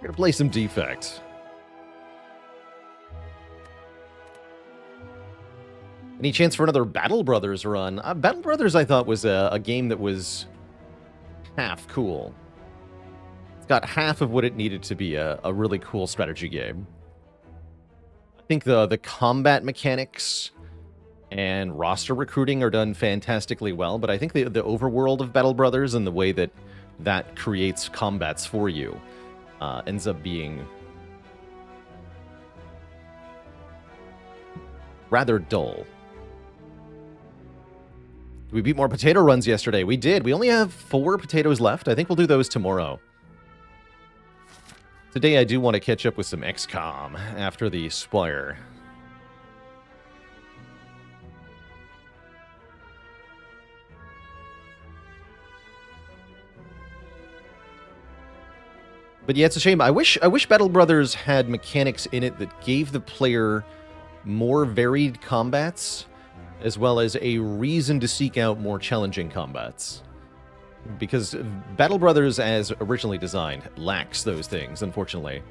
We're gonna play some Defect. Any chance for another Battle Brothers run? Battle Brothers, I thought, was a game that was half cool. It's got half of what it needed to be a really cool strategy game. I think the combat mechanics and roster recruiting are done fantastically well, but I think the overworld of Battle Brothers and the way that that creates combats for you ends up being rather dull. We beat more potato runs yesterday. We did. We only have 4 potatoes left. I think we'll do those tomorrow. Today I do want to catch up with some XCOM after the Spire. But yeah, it's a shame. I wish Battle Brothers had mechanics in it that gave the player more varied combats, as well as a reason to seek out more challenging combats. Because Battle Brothers, as originally designed, lacks those things, unfortunately.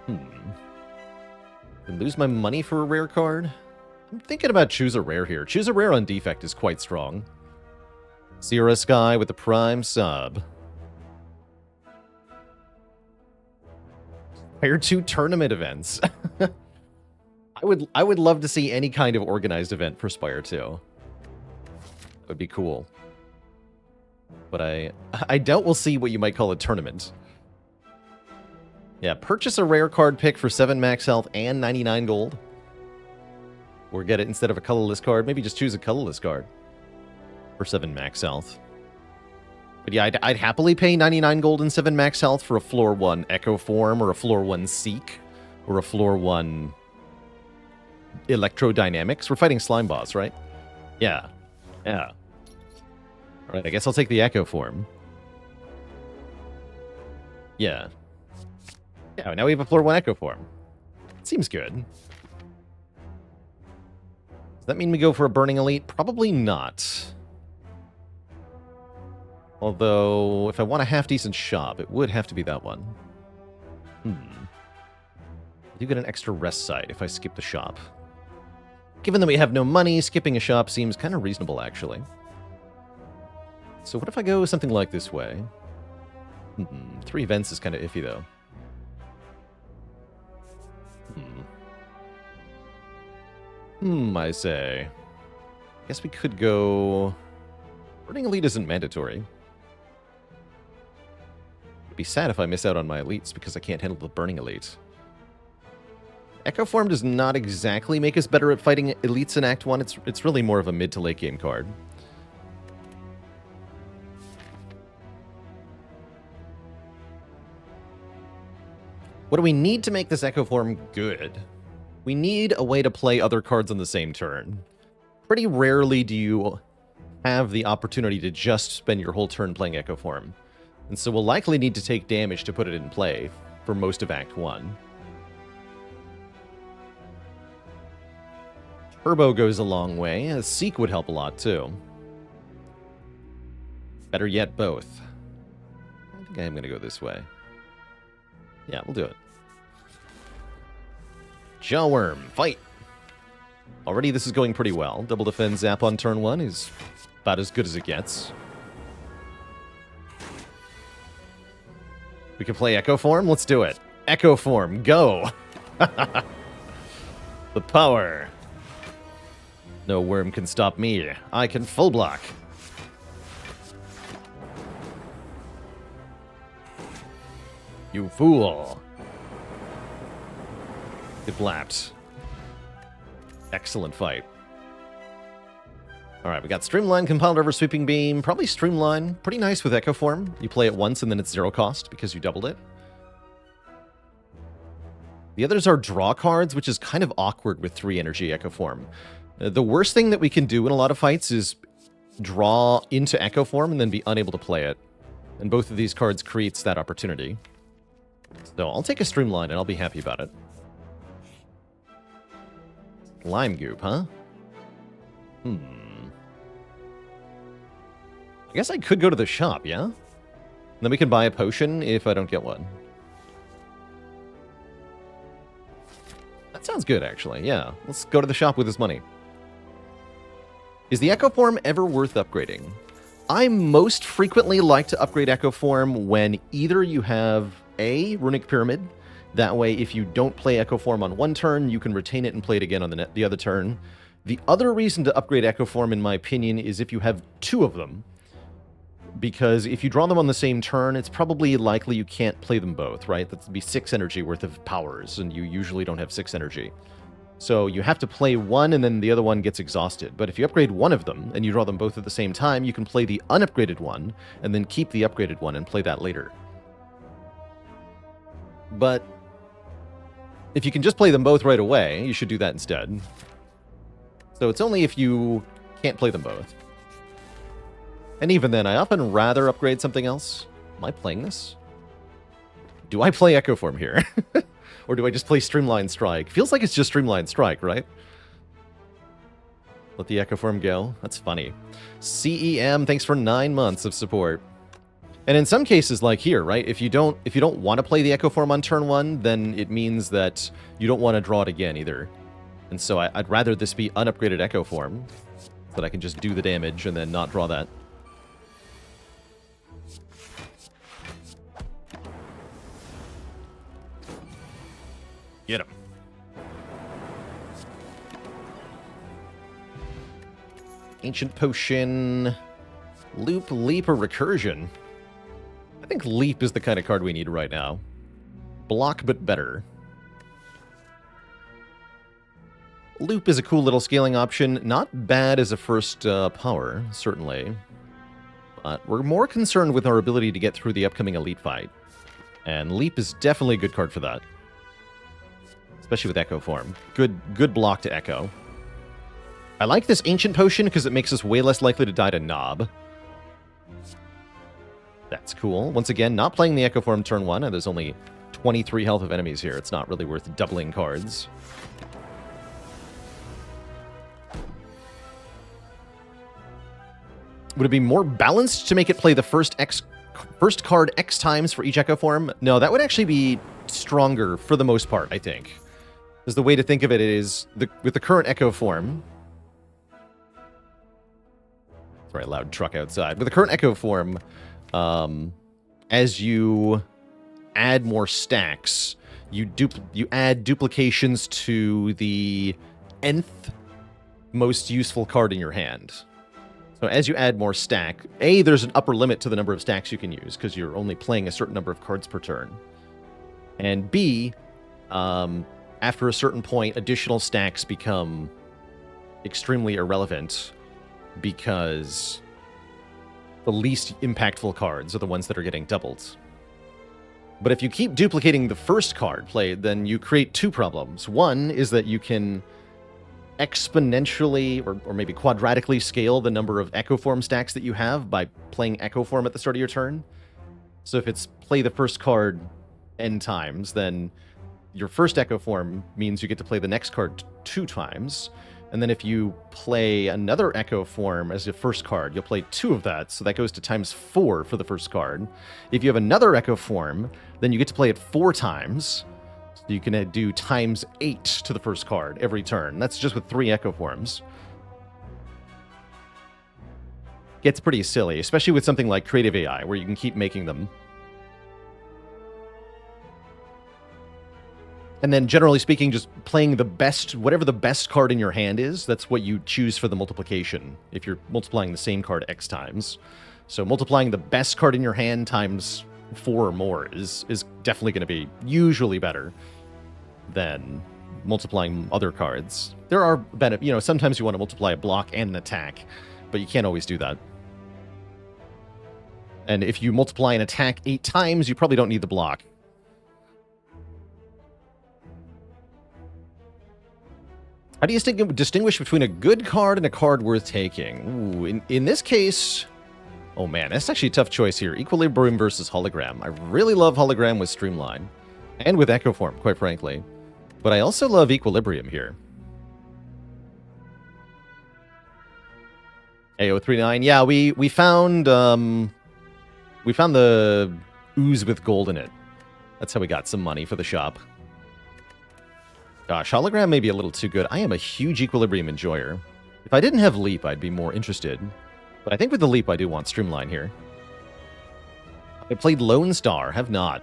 And lose my money for a rare card? I'm thinking about Choose a Rare here. Choose a Rare on Defect is quite strong. Sierra Sky with the Prime sub. Tier 2 tournament events. I would love to see any kind of organized event for Spire 2. That would be cool. But I doubt we'll see what you might call a tournament. Yeah, purchase a rare card pick for 7 max health and 99 gold. Or get it instead of a colorless card. Maybe just choose a colorless card for 7 max health. But yeah, I'd happily pay 99 gold and 7 max health for a floor 1 Echo Form or a floor 1 Seek or a floor 1 Electrodynamics. We're fighting slime boss, right? Yeah. Yeah. Alright, I guess I'll take the Echo Form. Yeah. Yeah, now we have a floor 1 Echo Form. Seems good. Does that mean we go for a Burning Elite? Probably not. Although, if I want a half-decent shop, it would have to be that one. I do get an extra rest site if I skip the shop. Given that we have no money, skipping a shop seems kind of reasonable, actually. So what if I go something like this way? 3 events is kind of iffy, though. I say. Guess we could go... Burning Elite isn't mandatory. It'd be sad if I miss out on my elites because I can't handle the Burning Elite. Echo Form does not exactly make us better at fighting elites in Act 1. It's really more of a mid to late game card. What do we need to make this Echo Form good? We need a way to play other cards on the same turn. Pretty rarely do you have the opportunity to just spend your whole turn playing Echo Form. And so we'll likely need to take damage to put it in play for most of Act 1. Turbo goes a long way. A Seek would help a lot, too. Better yet, both. I think I'm going to go this way. Yeah, we'll do it. Jawworm, fight! Already this is going pretty well. Double defend zap on turn 1 is about as good as it gets. We can play Echo Form? Let's do it. Echo Form, go! The power. No worm can stop me. I can full block. You fool. Get blapped. Excellent fight. Alright, we got Streamline, Compiled Over Sweeping Beam. Probably Streamline. Pretty nice with Echo Form. You play it once and then it's 0 cost because you doubled it. The others are draw cards, which is kind of awkward with 3 energy Echo Form. The worst thing that we can do in a lot of fights is draw into Echo Form and then be unable to play it. And both of these cards creates that opportunity. So I'll take a Streamline and I'll be happy about it. Lime Goop, huh? I guess I could go to the shop, yeah? Then we can buy a potion if I don't get one. That sounds good, actually. Yeah, let's go to the shop with this money. Is the Echo Form ever worth upgrading? I most frequently like to upgrade Echo Form when either you have a Runic Pyramid. That way, if you don't play Echo Form on one turn, you can retain it and play it again on the other turn. The other reason to upgrade Echo Form, in my opinion, is if you have two of them. Because if you draw them on the same turn, it's probably likely you can't play them both, right? That'd be 6 energy worth of powers, and you usually don't have 6 energy. So you have to play one, and then the other one gets exhausted. But if you upgrade one of them, and you draw them both at the same time, you can play the unupgraded one, and then keep the upgraded one and play that later. But if you can just play them both right away, you should do that instead. So it's only if you can't play them both. And even then, I often rather upgrade something else. Am I playing this? Do I play Echo Form here? Or do I just play Streamline Strike? Feels like it's just Streamline Strike, right? Let the Echo Form go. That's funny. CEM, thanks for 9 months of support. And in some cases, like here, right? If you don't want to play the Echo Form on turn 1, then it means that you don't want to draw it again either. And so I'd rather this be unupgraded Echo Form, so that I can just do the damage and then not draw that. Get him. Ancient Potion. Loop, Leap, or Recursion. I think Leap is the kind of card we need right now. Block, but better. Loop is a cool little scaling option. Not bad as a first power, certainly. But we're more concerned with our ability to get through the upcoming Elite fight. And Leap is definitely a good card for that. Especially with Echo Form. Good block to Echo. I like this Ancient Potion because it makes us way less likely to die to Knob. That's cool. Once again, not playing the Echo Form turn 1, and there's only 23 health of enemies here. It's not really worth doubling cards. Would it be more balanced to make it play the first card X times for each Echo Form? No, that would actually be stronger for the most part, I think. Because the way to think of it is, with the current Echo Form... Sorry, loud truck outside. With the current Echo Form, as you add more stacks, you add duplications to the nth most useful card in your hand. So as you add more stack, A, there's an upper limit to the number of stacks you can use, because you're only playing a certain number of cards per turn. And B, after a certain point, additional stacks become extremely irrelevant, because the least impactful cards are the ones that are getting doubled. But if you keep duplicating the first card played, then you create two problems. One is that you can exponentially or maybe quadratically scale the number of Echo Form stacks that you have by playing Echo Form at the start of your turn. So if it's play the first card n times, then your first Echo Form means you get to play the next card 2 times. And then if you play another Echo Form as your first card, you'll play 2 of that, so that goes to times 4 for the first card. If you have another Echo Form, then you get to play it 4 times. So you can do times 8 to the first card every turn. That's just with 3 Echo Forms. Gets pretty silly, especially with something like Creative AI, where you can keep making them. And then, generally speaking, just playing the best, whatever the best card in your hand is, that's what you choose for the multiplication, if you're multiplying the same card X times. So multiplying the best card in your hand times 4 or more is definitely going to be usually better than multiplying other cards. There are benefits, sometimes you want to multiply a block and an attack, but you can't always do that. And if you multiply an attack 8 times, you probably don't need the block. How do you distinguish between a good card and a card worth taking? Ooh, in this case... Oh man, that's actually a tough choice here. Equilibrium versus Hologram. I really love Hologram with Streamline. And with Echo Form, quite frankly. But I also love Equilibrium here. AO39. Yeah, we found We found the ooze with gold in it. That's how we got some money for the shop. Gosh, hologram may be a little too good. I am a huge equilibrium enjoyer. If I didn't have leap, I'd be more interested. But I think with the leap, I do want streamline here. I played Lone Star, have not.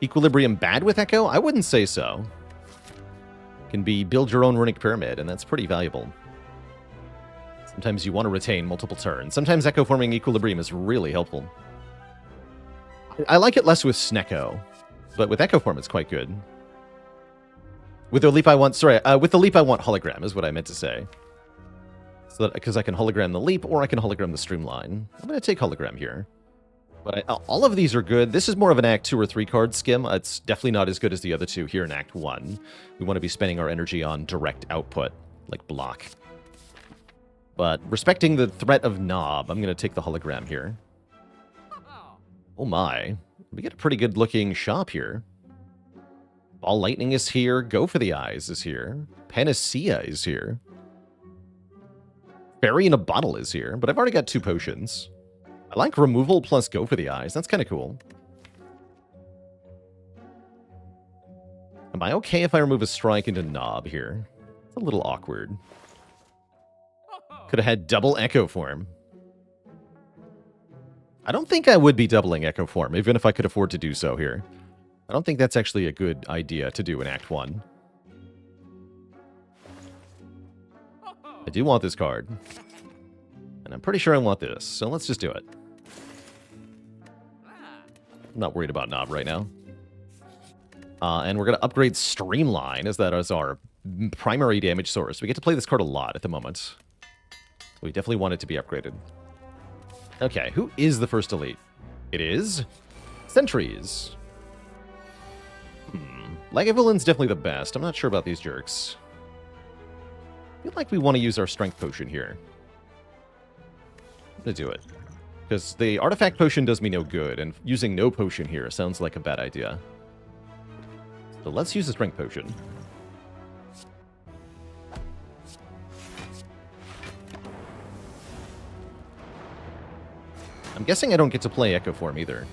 Equilibrium bad with Echo? I wouldn't say so. Can be build your own runic pyramid, and that's pretty valuable. Sometimes you want to retain multiple turns. Sometimes Echo forming Equilibrium is really helpful. I like it less with Snecko, but with Echo form it's quite good. With the leap I want, with the leap I want hologram is what I meant to say. So that, because I can hologram the leap or I can hologram the streamline. I'm going to take hologram here. But all of these are good. This is more of an Act 2 or 3 card skim. It's definitely not as good as the other two here in Act 1. We want to be spending our energy on direct output, like block. But respecting the threat of Knob, I'm going to take the hologram here. Oh my. We get a pretty good looking shop here. Ball Lightning is here. Go for the Eyes is here. Panacea is here. Fairy in a Bottle is here, but I've already got 2 potions. I like removal plus Go for the Eyes. That's kind of cool. Am I okay if I remove a strike into Knob here? It's a little awkward. Could have had double Echo form. I don't think I would be doubling Echo form, even if I could afford to do so here. I don't think that's actually a good idea to do in Act 1. I do want this card. And I'm pretty sure I want this, so let's just do it. I'm not worried about Knob right now. And we're going to upgrade Streamline as that is our primary damage source. We get to play this card a lot at the moment. So we definitely want it to be upgraded. Okay, who is the first elite? It is Sentries. Lagavulin definitely the best. I'm not sure about these jerks. I feel like we want to use our Strength Potion here. I'm going to do it. Because the Artifact Potion does me no good, and using no potion here sounds like a bad idea. So let's use the Strength Potion. I'm guessing I don't get to play Echo Form either.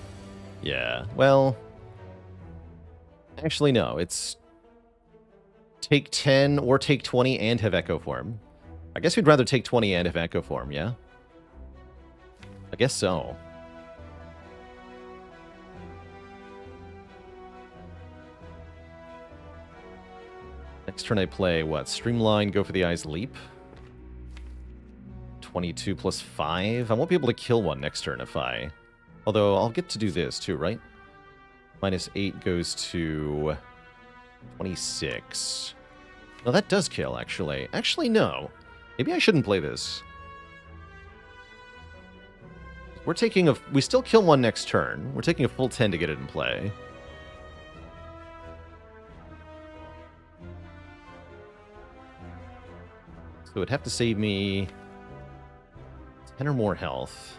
Yeah, well... Actually, no. It's take 10 or take 20 and have Echo Form. I guess we'd rather take 20 and have Echo Form, yeah? I guess so. Next turn I play, what? Streamline, Go for the Eyes, Leap? 22 plus 5? I won't be able to kill one next turn if I... Although, I'll get to do this too, right? Minus 8 goes to 26. No, that does kill, actually. Actually, no. Maybe I shouldn't play this. We're taking a... We still kill one next turn. We're taking a full 10 to get it in play. So it would have to save me 10 or more health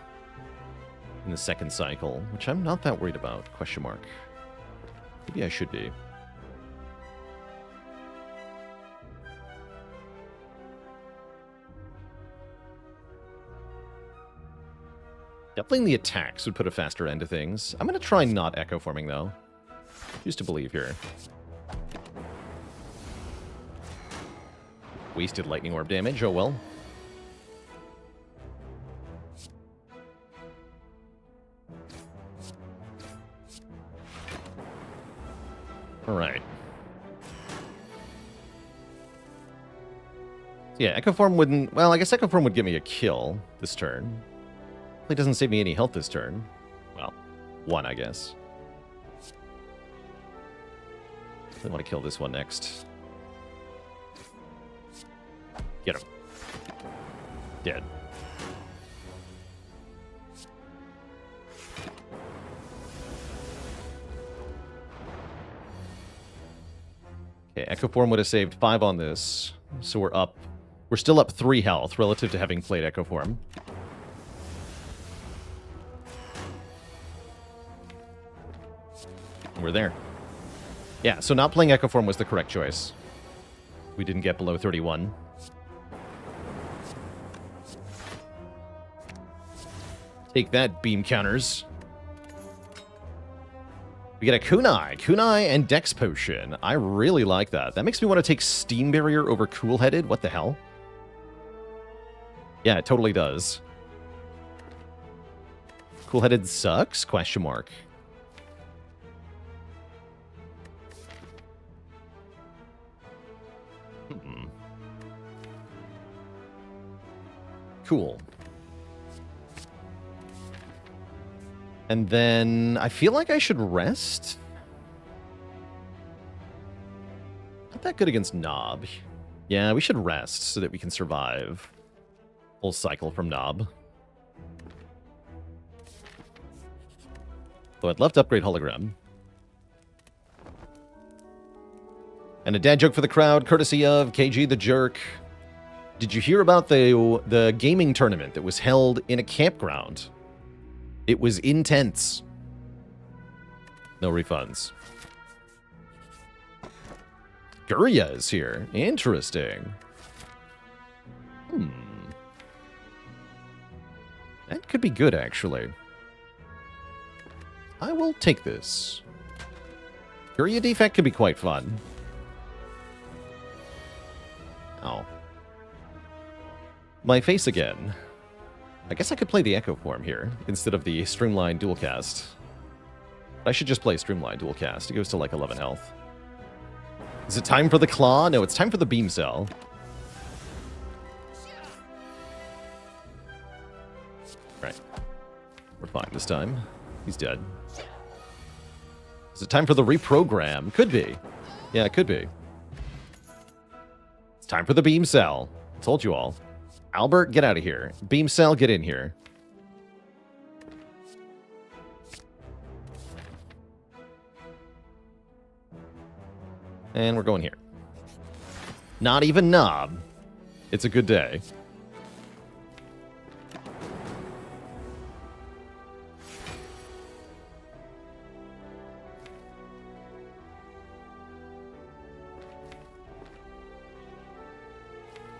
in the second cycle, which I'm not that worried about. Question mark. Maybe I should be. Definitely the attacks would put a faster end to things. I'm going to try not Echo Forming, though. Choose to believe here. Wasted Lightning Orb damage, oh well. Alright. So yeah, Echo Form wouldn't... Well, I guess Echo Form would give me a kill this turn. It doesn't save me any health this turn. Well, 1, I guess. I want to kill this one next. Get him. Dead. Okay, Echo Form would have saved 5 on this. So we're up. We're still up 3 health relative to having played Echo Form. We're there. Yeah, so not playing Echo Form was the correct choice. We didn't get below 31. Take that, beam counters. We get a Kunai and Dex Potion. I really like that. That makes me want to take Steam Barrier over Cool-Headed. What the hell? Yeah, it totally does. Cool-Headed sucks? Question mark. Cool. And then I feel like I should rest. Not that good against Knob. Yeah, we should rest so that we can survive. Full cycle from Knob. So I'd love to upgrade Hologram. And a dad joke for the crowd, courtesy of KG the Jerk. Did you hear about the gaming tournament that was held in a campground? It was intense. No refunds. Gurya is here. Interesting. That could be good, actually. I will take this. Gurya defect could be quite fun. Oh. My face again. I guess I could play the Echo form here, instead of the Streamline Dualcast. I should just play Streamline Dualcast. It goes to like 11 health. Is it time for the Claw? No, it's time for the Beam Cell. Right. We're fine this time. He's dead. Is it time for the Reprogram? Could be. Yeah, it could be. It's time for the Beam Cell. I told you all. Albert, get out of here. Beam Cell, get in here. And we're going here. Not even Knob. It's a good day.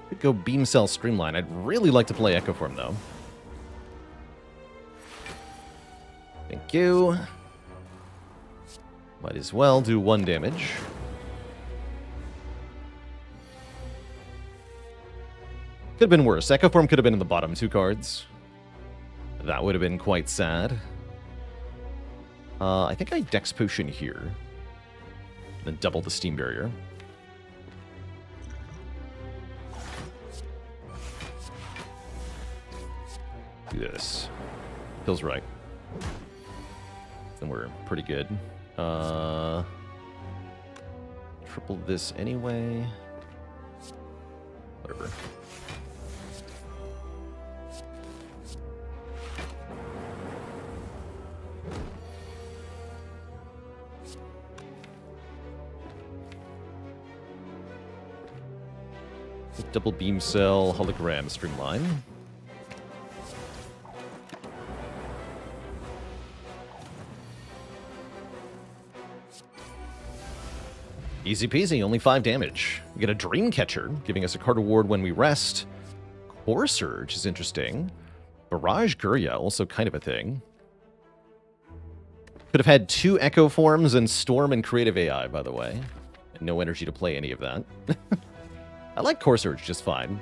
Could go Beam Cell Streamline. I'd really like to play Echo Form, though. Thank you. Might as well do 1 damage. Could have been worse. Echo Form could have been in the bottom 2 cards. That would have been quite sad. I think I Dex Potion here. Then double the Steam Barrier. Do this. Feels right. Then we're pretty good. Triple this anyway. Whatever. Double Beam Cell, Hologram, Streamline. Easy peasy, only 5 damage. We get a Dreamcatcher, giving us a card reward when we rest. Core Surge is interesting. Barrage Gurya, also kind of a thing. Could have had 2 Echo Forms and Storm and Creative AI, by the way. And no energy to play any of that. I like Core Surge just fine.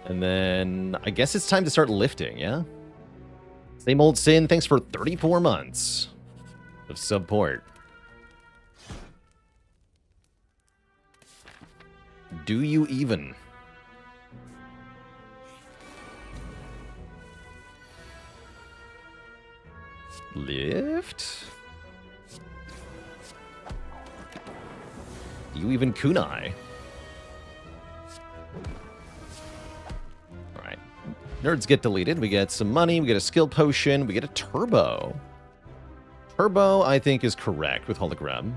And then I guess it's time to start lifting, yeah? Same old sin, thanks for 34 months of support. Do you even? Lift? Do you even kunai? Alright. Nerds get deleted. We get some money. We get a skill potion. We get a turbo. Turbo, I think, is correct with hologram.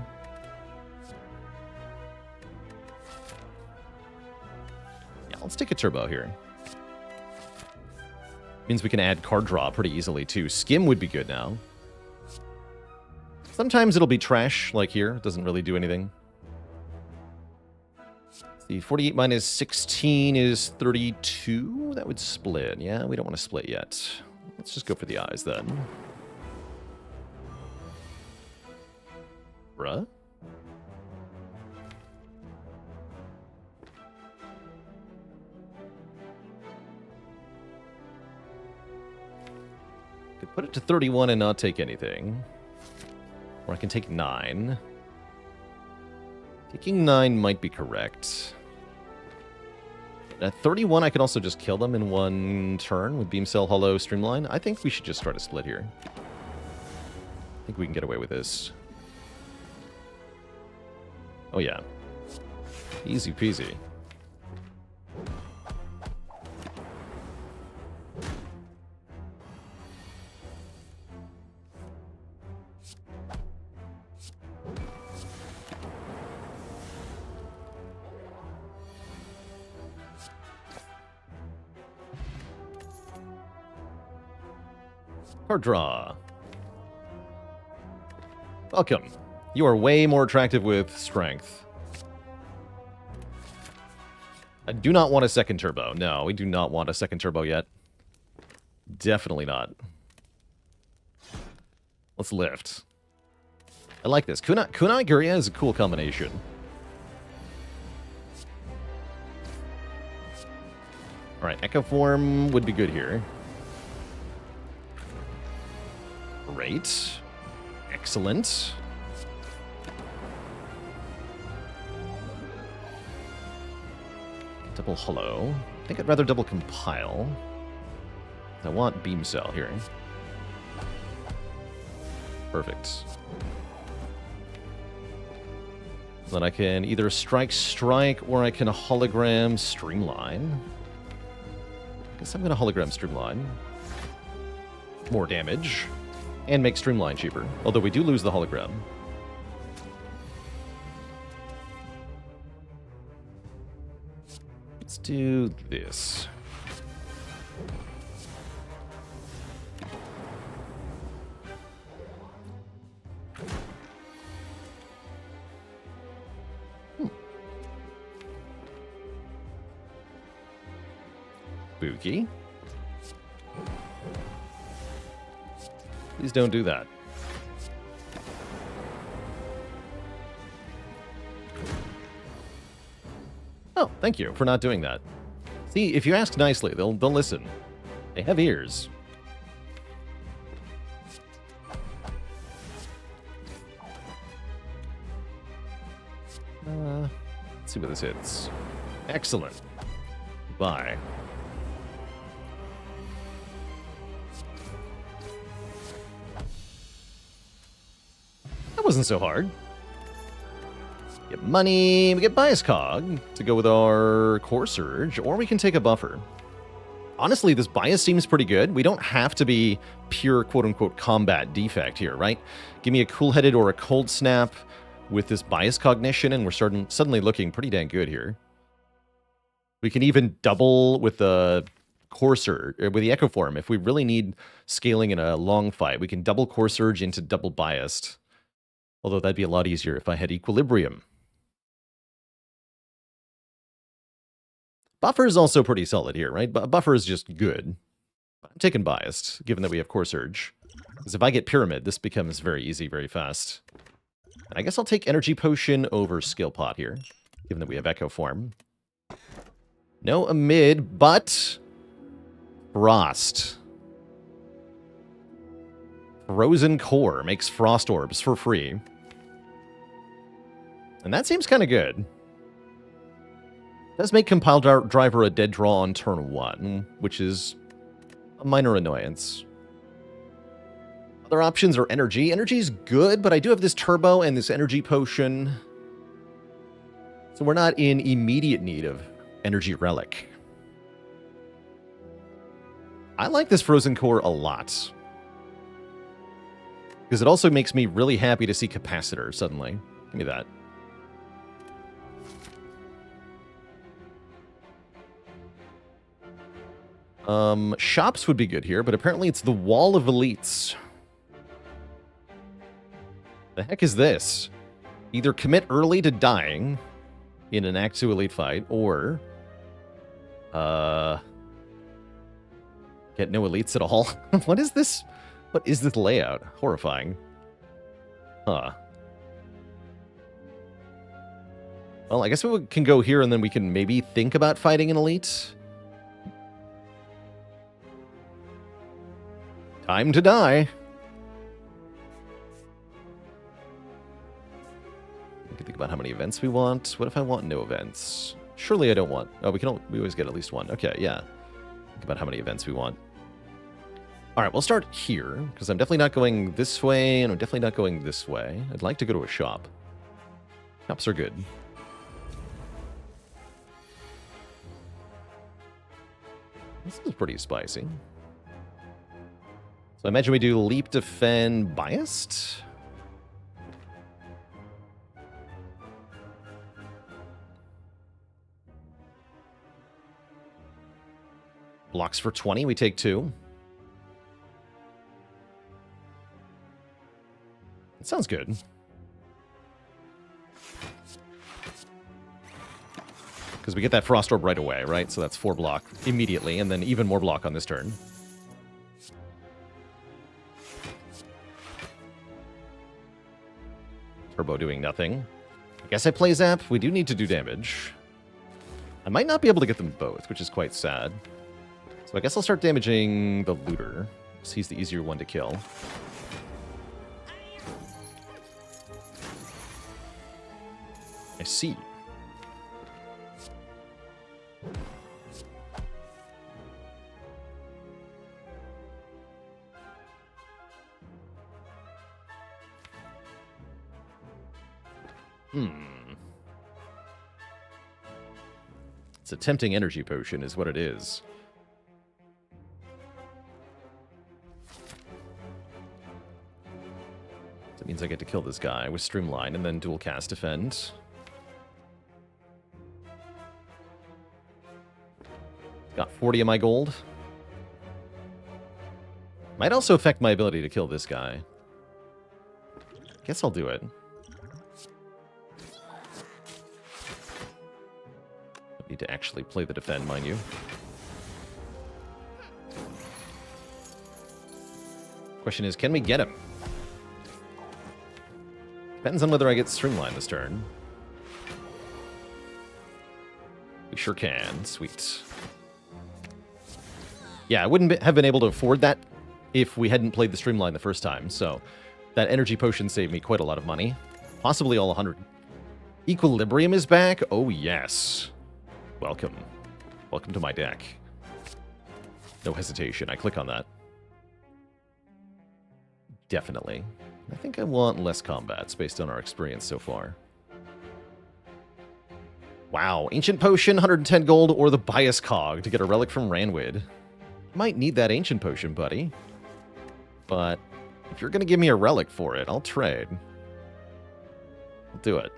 Yeah, let's take a turbo here. Means we can add card draw pretty easily, too. Skim would be good now. Sometimes it'll be trash, like here. It doesn't really do anything. Let's see, 48 minus 16 is 32. That would split. Yeah, we don't want to split yet. Let's just go for the eyes then. Bruh. Could put it to 31 and not take anything. Or I can take 9. Taking 9 might be correct. At 31, I could also just kill them in one turn with Beam Cell, Hollow, Streamline. I think we should just try to split here. I think we can get away with this. Oh yeah. Easy peasy. Card draw. Welcome. You are way more attractive with strength. I do not want a second turbo. No, we do not want a second turbo yet. Definitely not. Let's lift. I like this. Kunai Guria is a cool combination. Alright, Echo Form would be good here. Great. Excellent. Double Hollow. I think I'd rather double Compile. I want Beam Cell here. Perfect. Then I can either Strike, or I can Hologram Streamline. I guess I'm going to Hologram Streamline. More damage. And make Streamline cheaper. Although we do lose the hologram. Let's do this. Spooky. Please don't do that. Oh, thank you for not doing that. See, if you ask nicely, they'll listen. They have ears. Let's see what this hits. Excellent. Bye. That wasn't so hard. Get money, we get Bias Cog to go with our Core Surge, or we can take a buffer. Honestly, this Bias seems pretty good. We don't have to be pure quote-unquote combat defect here, right? Give me a Cool-Headed or a Cold Snap with this Bias Cognition, and we're suddenly looking pretty dang good here. We can even double with the Core Surge, with the Echo Form. If we really need scaling in a long fight, we can double Core Surge into double Biased. Although that'd be a lot easier if I had Equilibrium. Buffer is also pretty solid here, right? Buffer is just good. I'm taking Biased, given that we have Core Surge. Because if I get Pyramid, this becomes very easy, very fast. And I guess I'll take Energy Potion over Skill Pot here, given that we have Echo Form. No Amid, but Frost. Frozen Core makes Frost Orbs for free. And that seems kind of good. Does make Compile Driver a dead draw on turn 1, which is a minor annoyance. Other options are Energy. Energy's good, but I do have this Turbo and this Energy Potion. So we're not in immediate need of Energy Relic. I like this Frozen Core a lot. Because it also makes me really happy to see Capacitor suddenly. Give me that. Shops would be good here, but apparently it's the Wall of Elites. The heck is this? Either commit early to dying, in an Act 2 Elite fight, or get no elites at all. What is this? What is this layout? Horrifying. Huh. Well, I guess we can go here and then we can maybe think about fighting an elite. Time to die. We can think about how many events we want. What if I want no events? Surely I don't want... Oh, we always get at least one. Okay, yeah. Think about how many events we want. All right, we'll start here, because I'm definitely not going this way, and I'm definitely not going this way. I'd like to go to a shop. Shops are good. This is pretty spicy. So I imagine we do leap, defend, biased? Blocks for 20, we take 2. It sounds good. Because we get that Frost Orb right away, right? So that's 4 block immediately, and then even more block on this turn. Turbo doing nothing. I guess I play Zap. We do need to do damage. I might not be able to get them both, which is quite sad. So I guess I'll start damaging the Looter, because he's the easier one to kill. I see. It's a tempting energy potion is what it is. That means I get to kill this guy with Streamline and then dual cast defend. Got 40 of my gold. Might also affect my ability to kill this guy. Guess I'll do it. I need to actually play the defend, mind you. Question is, can we get him? Depends on whether I get Streamline this turn. We sure can. Sweet. Yeah, I wouldn't have been able to afford that if we hadn't played the Streamline the first time, so that energy potion saved me quite a lot of money. Possibly all 100. Equilibrium is back? Oh, yes. Welcome. Welcome to my deck. No hesitation. I click on that. Definitely. I think I want less combats based on our experience so far. Wow. Ancient Potion, 110 gold, or the Bias Cog to get a relic from Ranwid. Might need that Ancient Potion, buddy. But if you're going to give me a relic for it, I'll trade. I'll do it.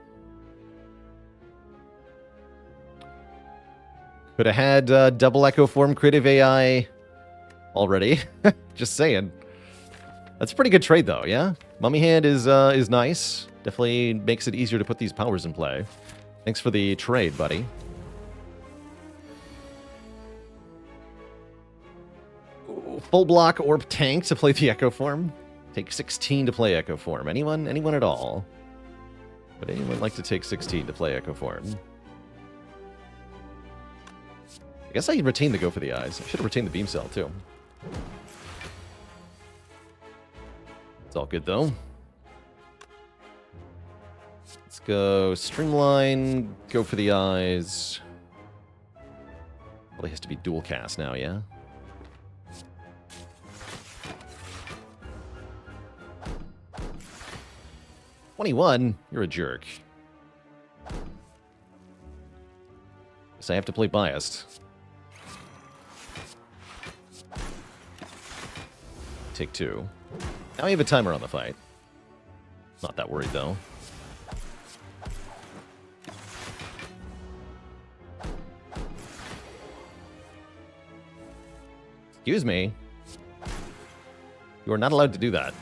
Could have had double Echo Form Creative AI already. Just saying. That's a pretty good trade, though, yeah? Mummy Hand is nice. Definitely makes it easier to put these powers in play. Thanks for the trade, buddy. Ooh, full block Orb Tank to play the Echo Form. Take 16 to play Echo Form. Anyone? Anyone at all? Would anyone like to take 16 to play Echo Form? I guess I retain the Go for the Eyes. I should have retained the Beam Cell, too. It's all good, though. Let's go Streamline, Go for the Eyes. Probably has to be dual cast now, yeah? $21? You're a jerk. Guess I have to play Biased. Take 2. Now we have a timer on the fight. Not that worried, though. Excuse me. You are not allowed to do that.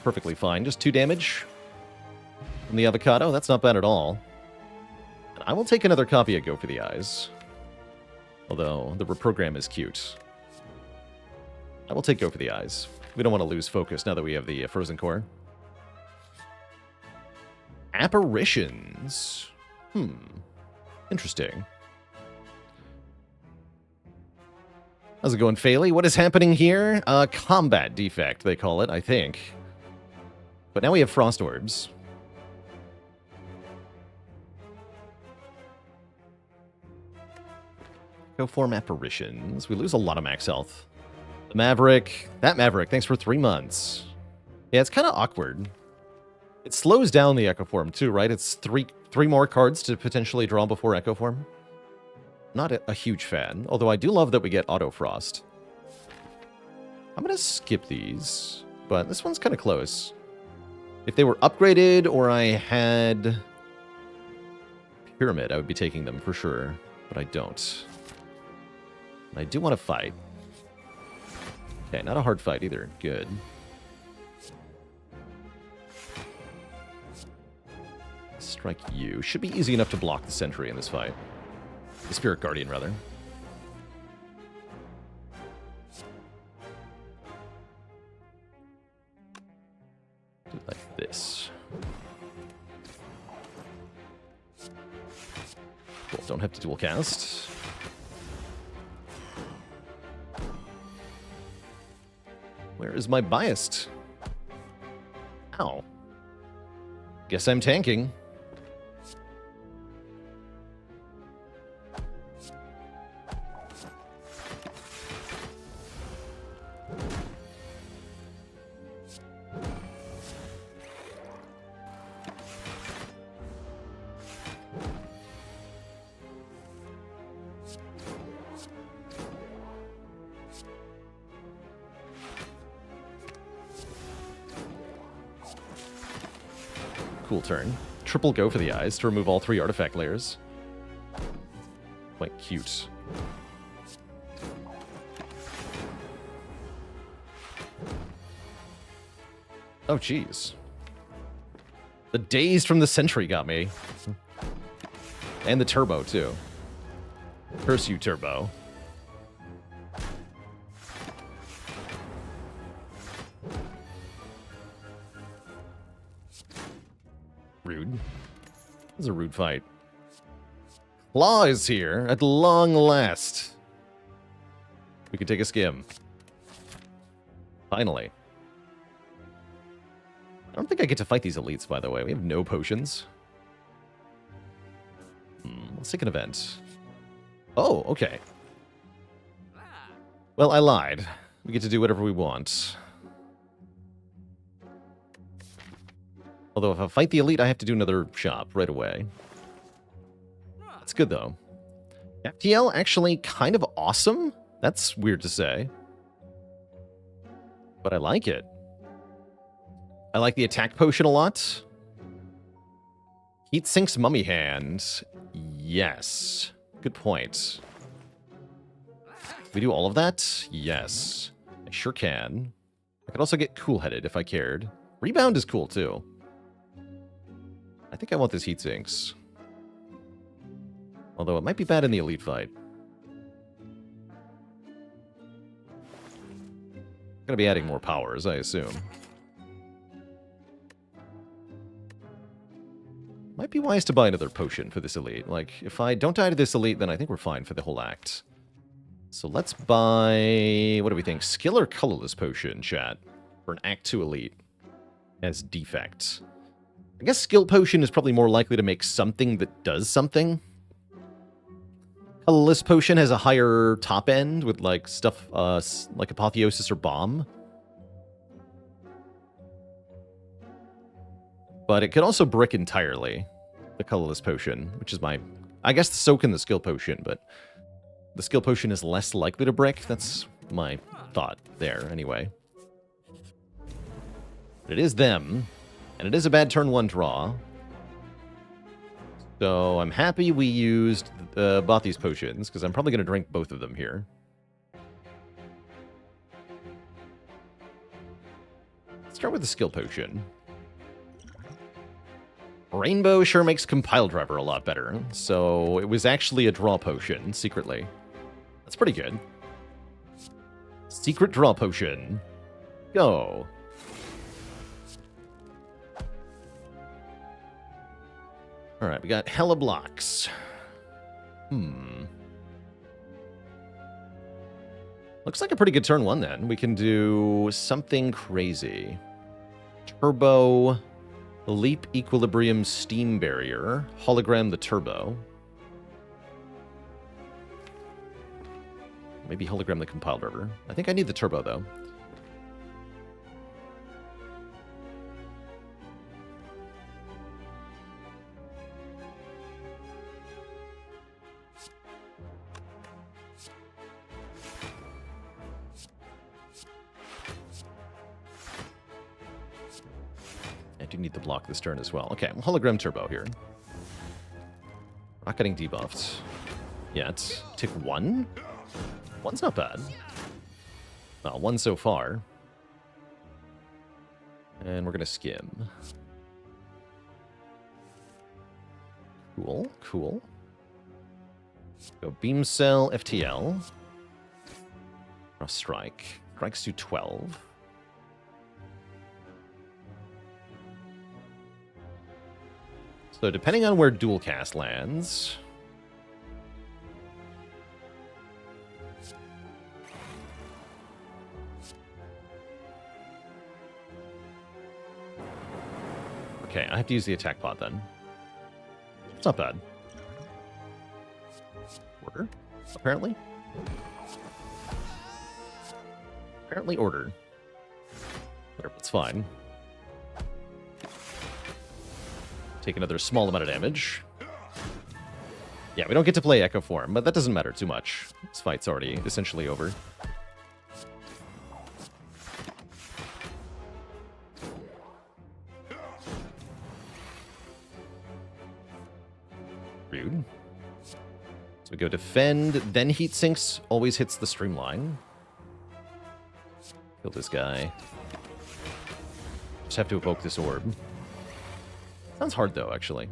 perfectly fine. Just 2 damage from the avocado. That's not bad at all. And I will take another copy of Go for the Eyes. Although, the reprogram is cute. I will take Go for the Eyes. We don't want to lose focus now that we have the Frozen Core. Apparitions. Interesting. How's it going, Phaley? What is happening here? Combat defect, they call it, I think. But now we have Frost Orbs. Go form Apparitions. We lose a lot of max health. The Maverick. That Maverick, thanks for 3 months. Yeah, it's kind of awkward. It slows down the Echo Form too, right? It's three more cards to potentially draw before Echo Form. Not a huge fan, although I do love that we get Auto Frost. I'm going to skip these, but this one's kind of close. If they were upgraded or I had Pyramid, I would be taking them for sure, but I don't. And I do want to fight. Okay, not a hard fight either. Good. Strike you. Should be easy enough to block the Sentry in this fight. The Spirit Guardian, rather. Do it like this. Cool, don't have to dual cast. Where is my biased? Ow. Guess I'm tanking. Cool turn. Triple Go for the Eyes to remove all 3 artifact layers. Quite cute. Oh, jeez. The Dazed from the Sentry got me. And the Turbo, too. Curse you, Turbo. Rude. This is a rude fight. Claw is here at long last. We can take a skim. Finally. I don't think I get to fight these elites, by the way. We have no potions. Let's take an event. Oh, okay. Well, I lied. We get to do whatever we want. Although if I fight the elite, I have to do another shop right away. That's good, though. FTL actually kind of awesome? That's weird to say. But I like it. I like the attack potion a lot. Heat Sink's Mummy Hand. Yes. Good point. We do all of that? Yes. I sure can. I could also get Cool-Headed if I cared. Rebound is cool, too. I think I want this Heat Sinks. Although it might be bad in the elite fight. Gonna be adding more powers, I assume. Might be wise to buy another potion for this elite. Like, if I don't die to this elite, then I think we're fine for the whole act. So let's buy... What do we think? Skill or colorless potion, chat? For an Act 2 elite. As defect. I guess skill potion is probably more likely to make something that does something. Colorless potion has a higher top end with like stuff like apotheosis or bomb. But it could also brick entirely, the colorless potion, which is my... I guess the soak in the skill potion, but the skill potion is less likely to brick. That's my thought there, anyway. But it is them. And it is a bad turn 1 draw. So I'm happy we used bought these potions, because I'm probably going to drink both of them here. Let's start with the skill potion. Rainbow sure makes Compile Driver a lot better, so it was actually a draw potion, secretly. That's pretty good. Secret draw potion. Go. Alright, we got hella blocks. Looks like a pretty good turn one, then. We can do something crazy. Turbo... Leap, Equilibrium, Steam Barrier. Hologram the Turbo. Maybe Hologram the Compile Driver. I think I need the Turbo, though. I do need to block this turn as well. Okay, Hologram Turbo here. Not getting debuffed yet. Tick 1? 1's not bad. Well, 1 so far. And we're going to skim. Cool, cool. Go Beam Cell, FTL. Cross Strike. Strikes to 12. So depending on where Dual Cast lands... Okay, I have to use the attack pod then. It's not bad. Order, apparently. Apparently order. Whatever, it's fine. Take another small amount of damage. Yeah, we don't get to play Echo Form, but that doesn't matter too much. This fight's already essentially over. Rude. So we go Defend, then Heat Sinks. Always hits the Streamline. Kill this guy. Just have to evoke this orb. Sounds hard, though, actually.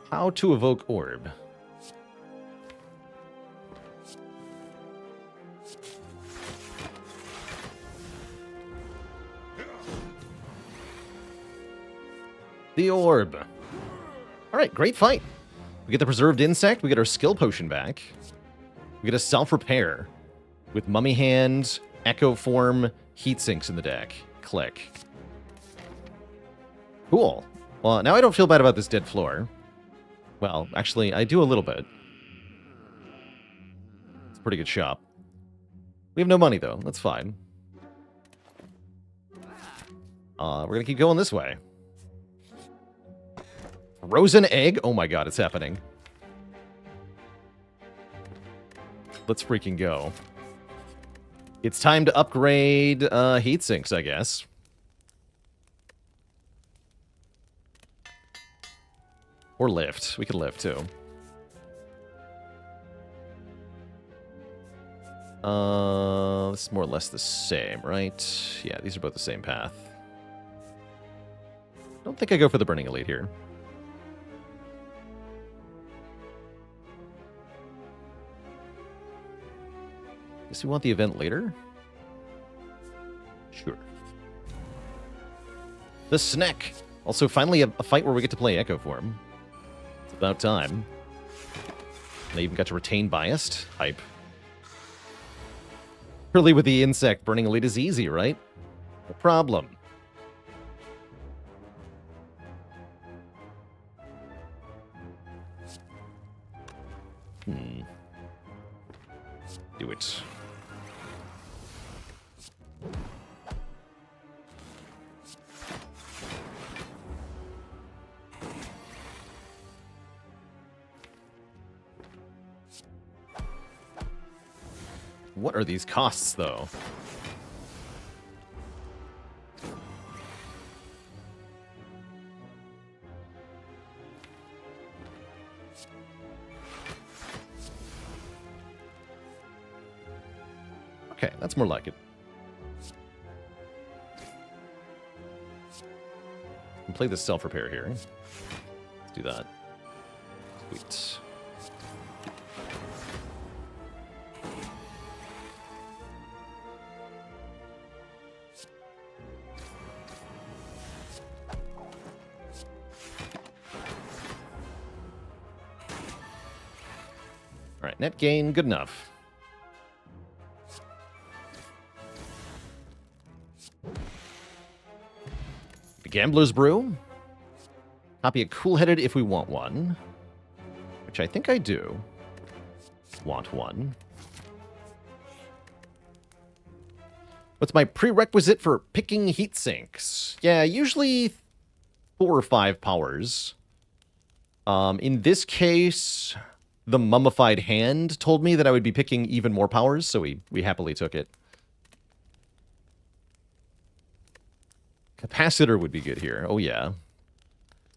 How to evoke orb? The orb. All right, great fight. We get the preserved insect. We get our skill potion back. We get a self-repair with Mummy Hand, Echo Form, Heat Sinks in the deck. Click. Cool. Well, now I don't feel bad about this dead floor. Well, actually, I do a little bit. It's a pretty good shop. We have no money, though. That's fine. We're going to keep going this way. Frozen egg? Oh my god, it's happening. Let's freaking go. It's time to upgrade heat sinks, I guess. Or lift. We could lift, too. This is more or less the same, right? Yeah, these are both the same path. Don't think I go for the Burning Elite here. Guess we want the event later? Sure. The Snack! Also, finally a fight where we get to play Echo Form. It's about time. And I even got to retain Biased. Hype. Surely with the insect, Burning Elite is easy, right? No problem. Do it. What are these costs, though? Okay, that's more like it. Can play this self-repair here. Let's do that. Sweet. All right, net gain, good enough. The Gambler's Brew. Copy a cool-headed if we want one. Which I think I do. Want one. What's my prerequisite for picking heat sinks? Yeah, usually 4 or 5 powers. In this case, the Mummified Hand told me that I would be picking even more powers, so we happily took it. Capacitor would be good here. Oh, yeah.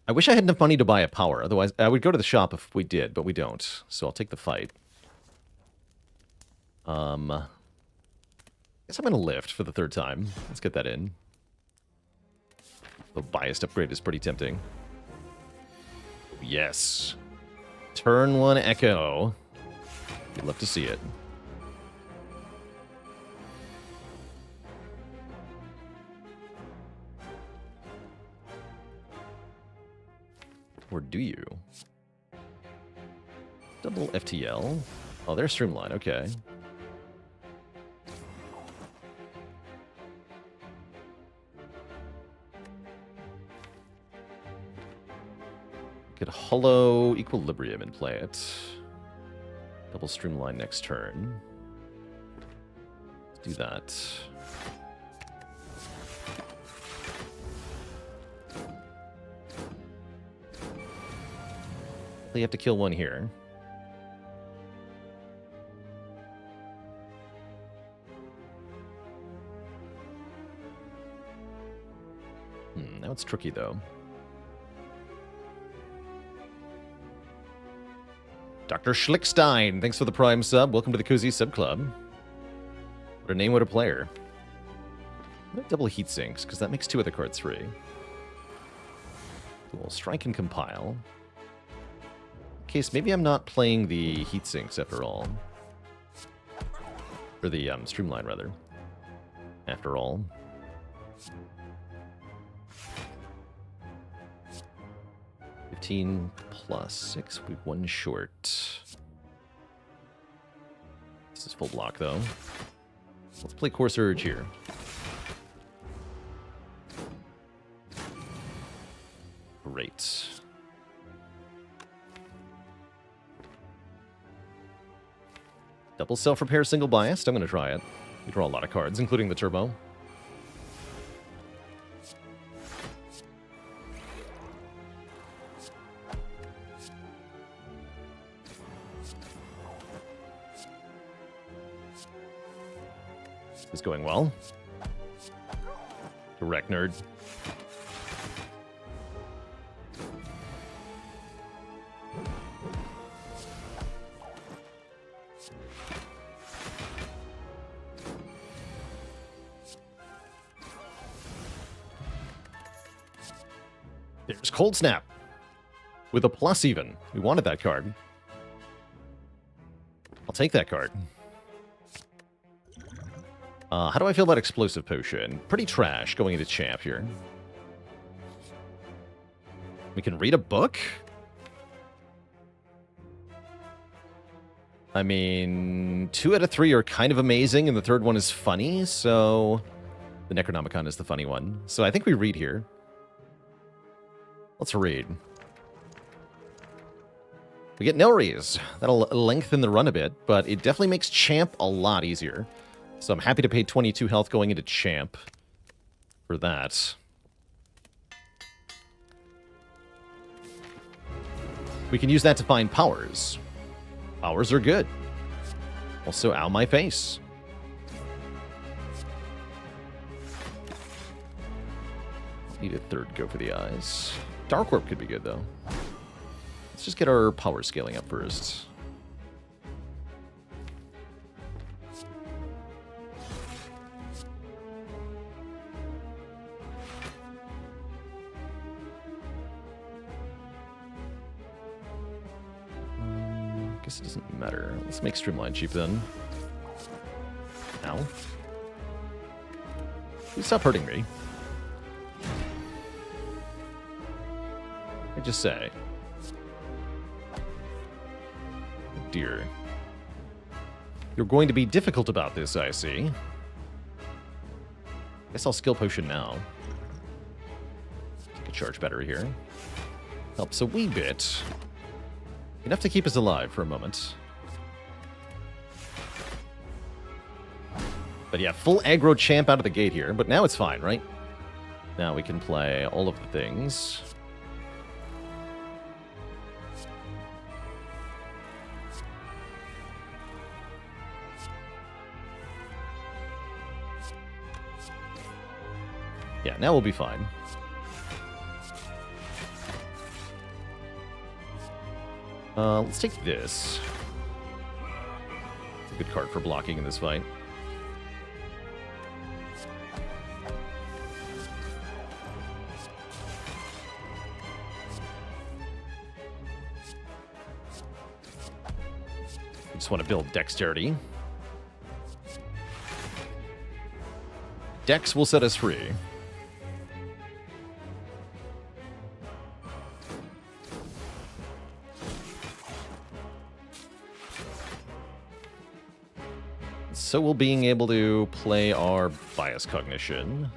I wish I had enough money to buy a power. Otherwise, I would go to the shop if we did, but we don't. So I'll take the fight. I guess I'm going to lift for the 3rd time. Let's get that in. The biased upgrade is pretty tempting. Yes. Turn 1 Echo. We'd love to see it. Or do you? Double FTL. Oh, they're streamlined. Okay. Could hollow Equilibrium and play it. Double streamline next turn. Let's do that. You have to kill one here. Now it's tricky though. Dr. Schlickstein, thanks for the Prime sub. Welcome to the Cozy Sub Club. What a name, what a player. Double heat sinks, because that makes 2 of the cards free. Cool. Strike and compile. Case, maybe I'm not playing the heat sinks after all. Or the streamline, rather. After all. +6, we 1 short. This is full block, though. Let's play Core Surge here. Great. Double self-repair, single biased. I'm going to try it. We draw a lot of cards, including the turbo. This is going well. Direct nerd. There's Cold Snap. With a plus even. We wanted that card. I'll take that card. How do I feel about Explosive Potion? Pretty trash going into Champ here. We can read a book? I mean, 2 out of 3 are kind of amazing, and the 3rd one is funny, so... The Necronomicon is the funny one. So I think we read here. Let's read. We get Nelries. That'll lengthen the run a bit, but it definitely makes Champ a lot easier. So I'm happy to pay 22 health going into Champ for that. We can use that to find powers. Powers are good. Also, ow my face. Need a 3rd go for the eyes. Dark Orb could be good, though. Let's just get our power scaling up first. guess it doesn't matter. Let's make Streamline cheap then. Ow. Please stop hurting me. I just say. Oh dear. You're going to be difficult about this, I see. Guess I'll skill potion now. Take a charge battery here. Helps a wee bit. Enough to keep us alive for a moment. But yeah, full aggro champ out of the gate here. But now it's fine, right? Now we can play all of the things. Yeah, now we'll be fine. Let's take this. It's a good card for blocking in this fight. We just want to build dexterity. Dex will set us free. So we'll being able to play our bias cognition.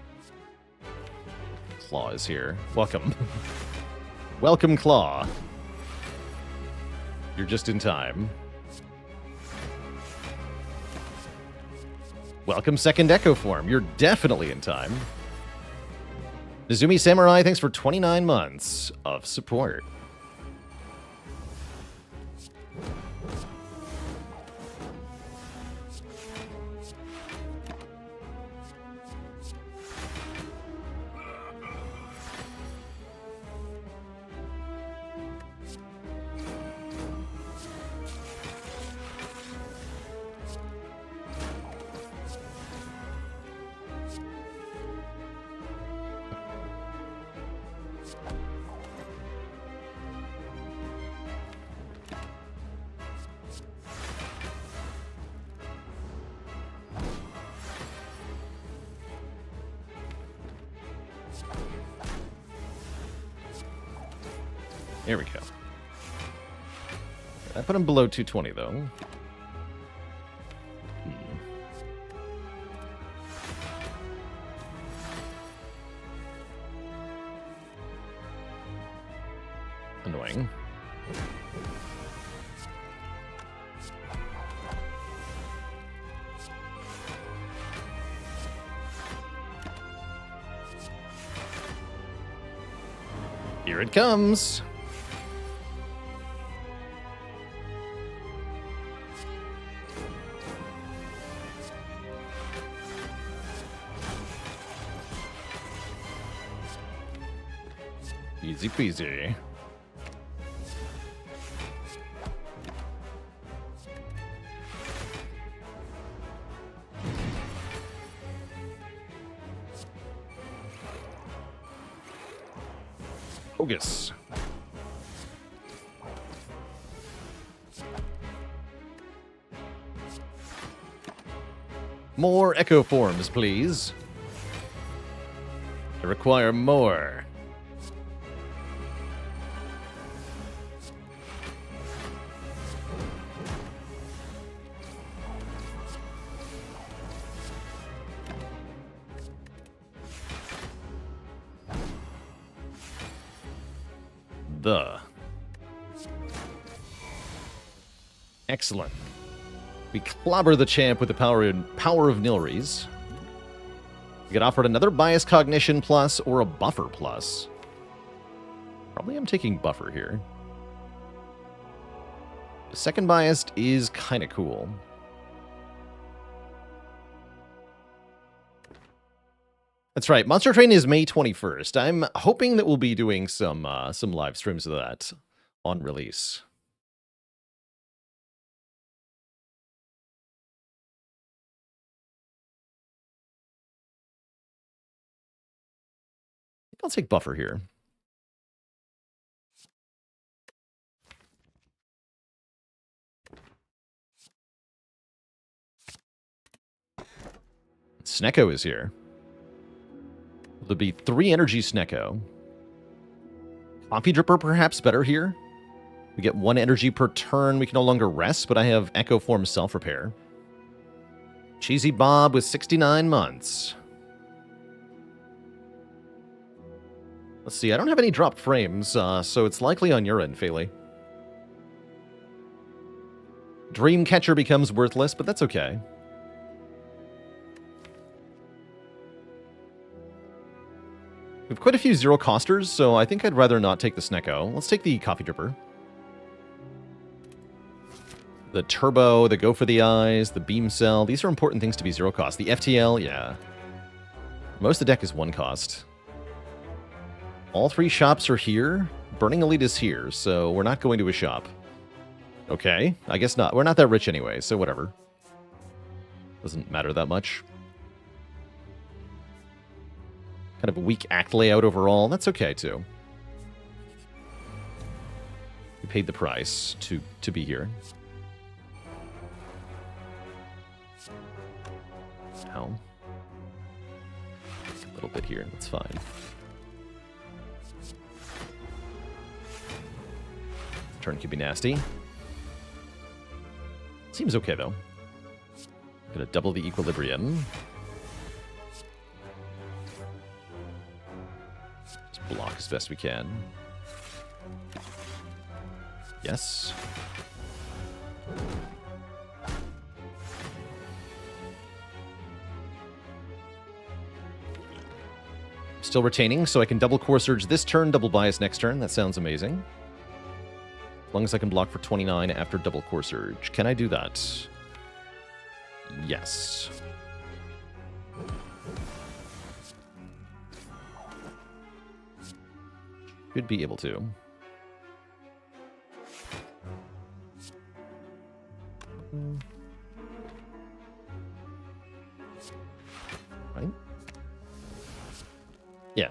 Claw is here. Welcome. Welcome, Claw. You're just in time. Welcome, second Echo form. You're definitely in time. Nezumi Samurai, thanks for 29 months of support. There we go. I put him below 220, though. Annoying. Here it comes. Easy peasy. Focus. More echo forms, please. I require more. Excellent. We clobber the champ with the power of Nilries. We get offered another bias cognition plus or a buffer plus. Probably I'm taking buffer here. The second biased is kind of cool. That's right. Monster Train is May 21st. I'm hoping that we'll be doing some live streams of that on release. I'll take buffer here. Snecko is here. There'll be 3 energy Snecko. Coffee Dripper perhaps better here. We get 1 energy per turn. We can no longer rest, but I have Echo Form Self-Repair. Cheesy Bob with 69 months. Let's see, I don't have any dropped frames, so it's likely on your end, Phaley. Dreamcatcher becomes worthless, but that's okay. We have quite a few zero-costers, so I think I'd rather not take the Snecko. Let's take the Coffee Dripper. The Turbo, the Go for the Eyes, the Beam Cell. These are important things to be zero-cost. The FTL, yeah. Most of the deck is 1 cost. All 3 shops are here. Burning Elite is here, so we're not going to a shop. Okay, I guess not. We're not that rich anyway, so whatever. Doesn't matter that much. Kind of a weak act layout overall. That's okay, too. We paid the price to be here. Ow. A little bit here. That's fine. Turn could be nasty. Seems okay, though. Gonna double the equilibrium. Just block as best we can. Yes. Still retaining, so I can double Core Surge this turn, double Bias next turn. That sounds amazing. As long as I can block for 29 after double Core Surge. Can I do that? Yes. Should be able to. Right? Yeah.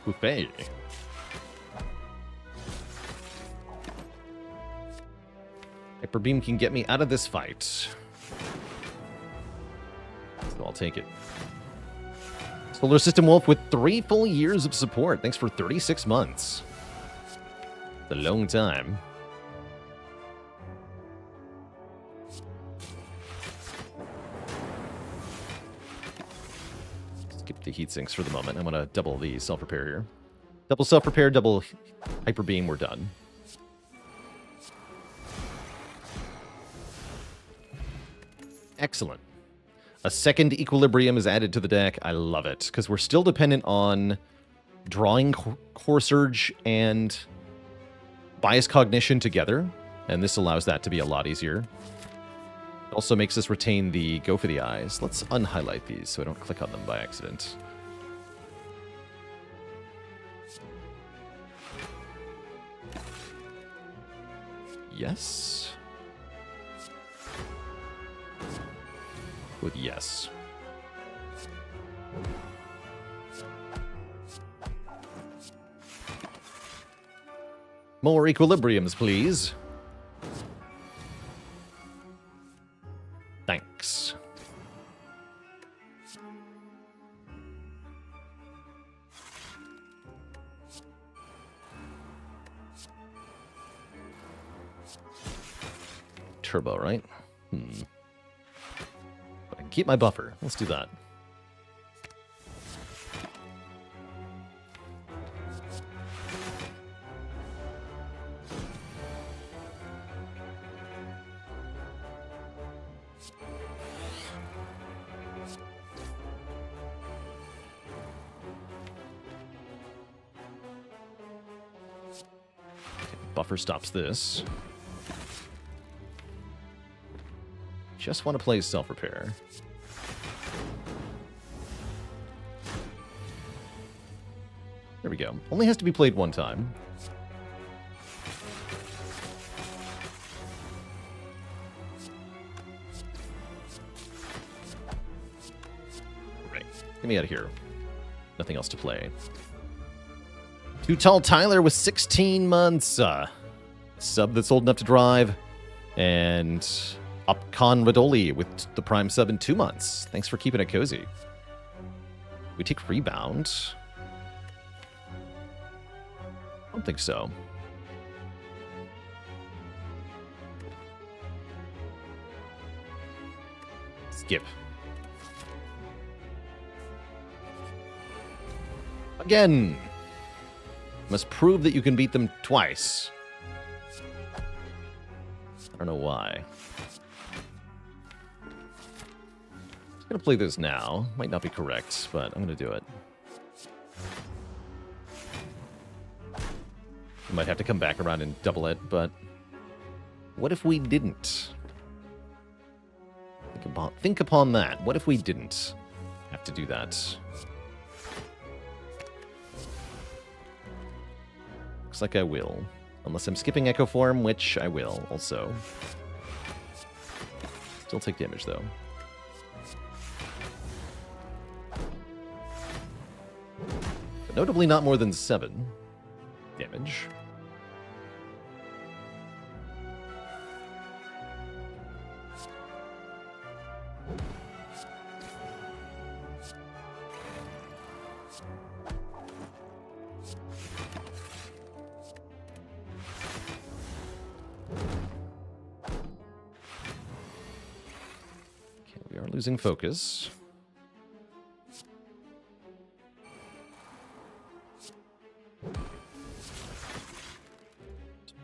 Buffet. Hyper Beam can get me out of this fight. So I'll take it. Solar System Wolf with 3 full years of support. Thanks for 36 months. It's a long time. Skip the heat sinks for the moment. I'm going to double the self-repair here. Double self-repair, double hyper beam. We're done. Excellent. A second equilibrium is added to the deck. I love it, because we're still dependent on drawing Core Surge and Bias Cognition together, and this allows that to be a lot easier. It also makes us retain the Go for the Eyes. Let's unhighlight these so I don't click on them by accident. Yes. With yes. More equilibriums, please. Thanks. Turbo, right? Keep my buffer. Let's do that. Okay, buffer stops this. Just want to play self-repair. There we go. Only has to be played one time. Right. Get me out of here. Nothing else to play. Too Tall Tyler with 16 months. Sub that's old enough to drive. And Upcon Radoli with the Prime sub in 2 months. Thanks for keeping it cozy. We take Rebound. I don't think so. Skip. Again. Must prove that you can beat them twice. I don't know why. I'm gonna play this now. Might not be correct, but I'm gonna do it. I might have to come back around and double it, but what if we didn't? Think upon that. What if we didn't have to do that? Looks like I will. Unless I'm skipping Echo Form, which I will also. Still take damage, though. But notably not more than 7 damage. Losing focus.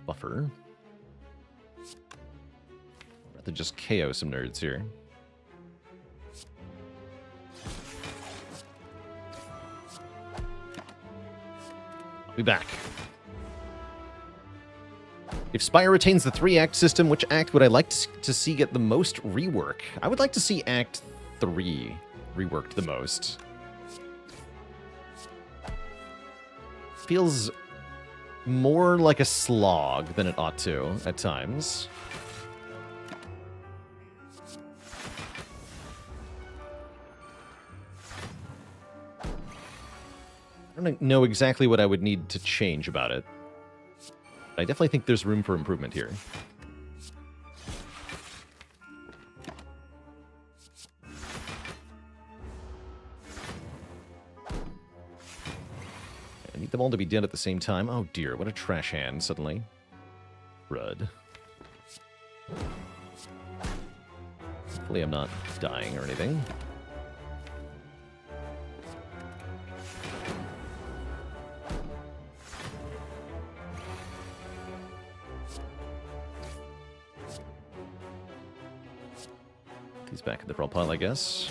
Buffer. Rather just KO some nerds here. I'll be back. If Spire retains the 3-act system, which act would I like to see get the most rework? I would like to see Act 3 reworked the most. Feels more like a slog than it ought to at times. I don't know exactly what I would need to change about it. I definitely think there's room for improvement here. I need them all to be dead at the same time. Oh dear, what a trash hand suddenly. Rud. Hopefully I'm not dying or anything. He's back in the brawl pile, I guess.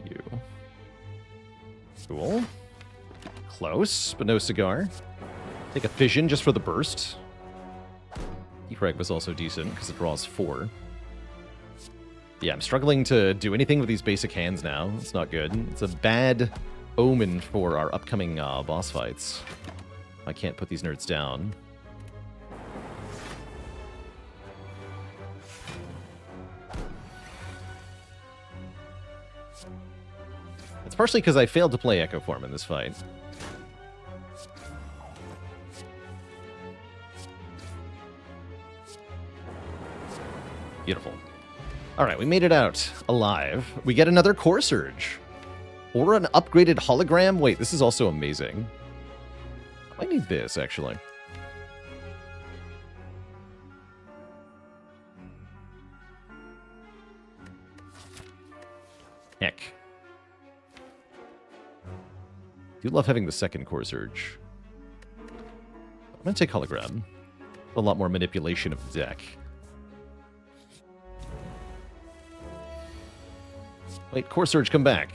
You. Cool. Close, but no cigar. Take a fission just for the burst. Defrag was also decent because it draws 4. Yeah, I'm struggling to do anything with these basic hands now. It's not good. It's a bad omen for our upcoming boss fights. I can't put these nerds down. It's partially because I failed to play Echo Form in this fight. Beautiful. Alright, we made it out alive. We get another Core Surge. Or an upgraded hologram? Wait, this is also amazing. I need this, actually. Heck. I do love having the second Core Surge. I'm going to take hologram. A lot more manipulation of the deck. Wait, Core Surge, come back.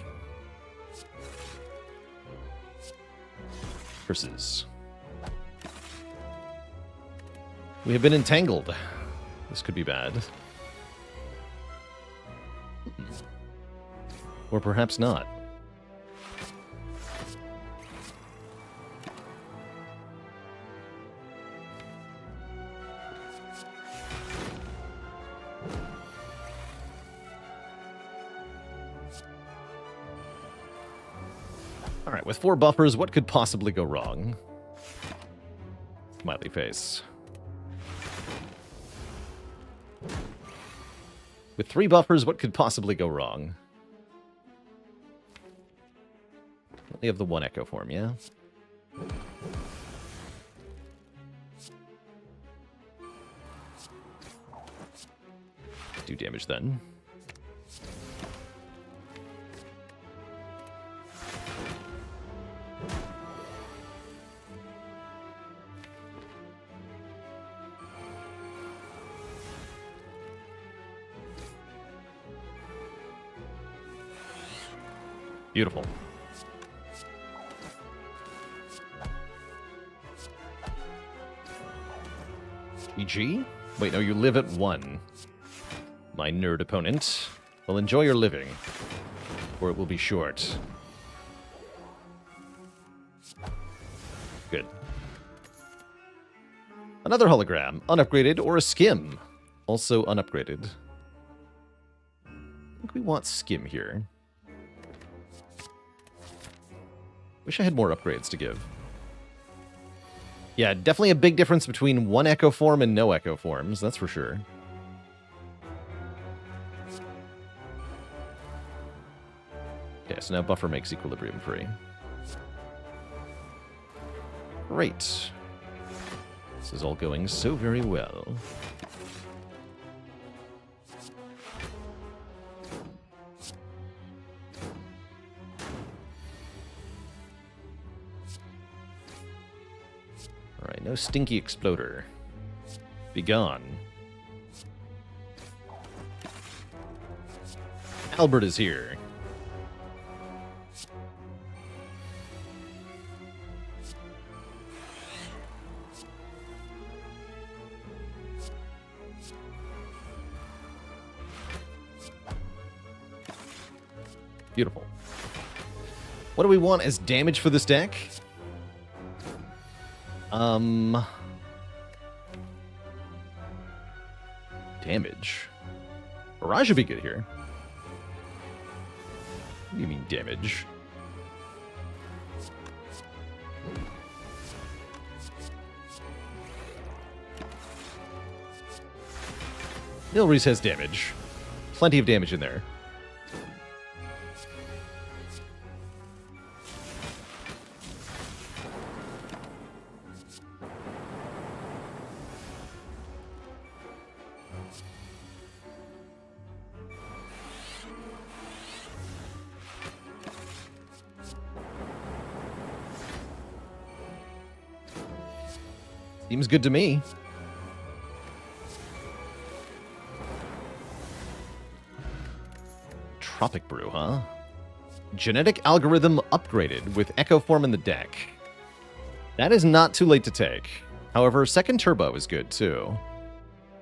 Curses. We have been entangled. This could be bad. Or perhaps not. Alright, with 4 buffers, what could possibly go wrong? Smiley face. With 3 buffers, what could possibly go wrong? We have the 1 echo form, yeah? Do damage then. Beautiful. GG? Wait, no, you live at 1. My nerd opponent. Well, enjoy your living, or it will be short. Good. Another hologram, unupgraded or a skim. Also unupgraded. I think we want skim here. Wish I had more upgrades to give. Yeah, definitely a big difference between 1 echo form and no echo forms, that's for sure. Okay, so now buffer makes equilibrium free. Great. This is all going so very well. Alright, no stinky exploder. Be gone. Albert is here. Beautiful. What do we want as damage for this deck? Damage. Barrage would be good here. What do you mean damage? Ilreese has damage. Plenty of damage in there. Seems good to me. Tropic Brew, huh? Genetic algorithm upgraded with Echo Form in the deck. That is not too late to take. However, Second Turbo is good, too.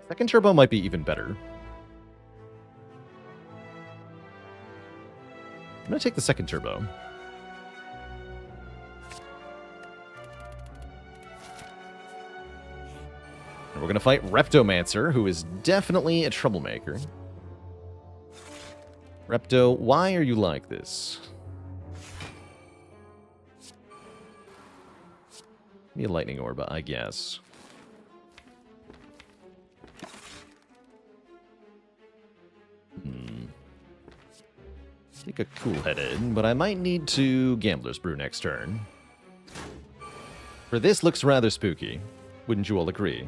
Second Turbo might be even better. I'm going to take the Second Turbo. And we're going to fight Reptomancer, who is definitely a troublemaker. Repto, why are you like this? Be a lightning orb, I guess. Take a cool-headed, but I might need to Gambler's Brew next turn. For this looks rather spooky. Wouldn't you all agree?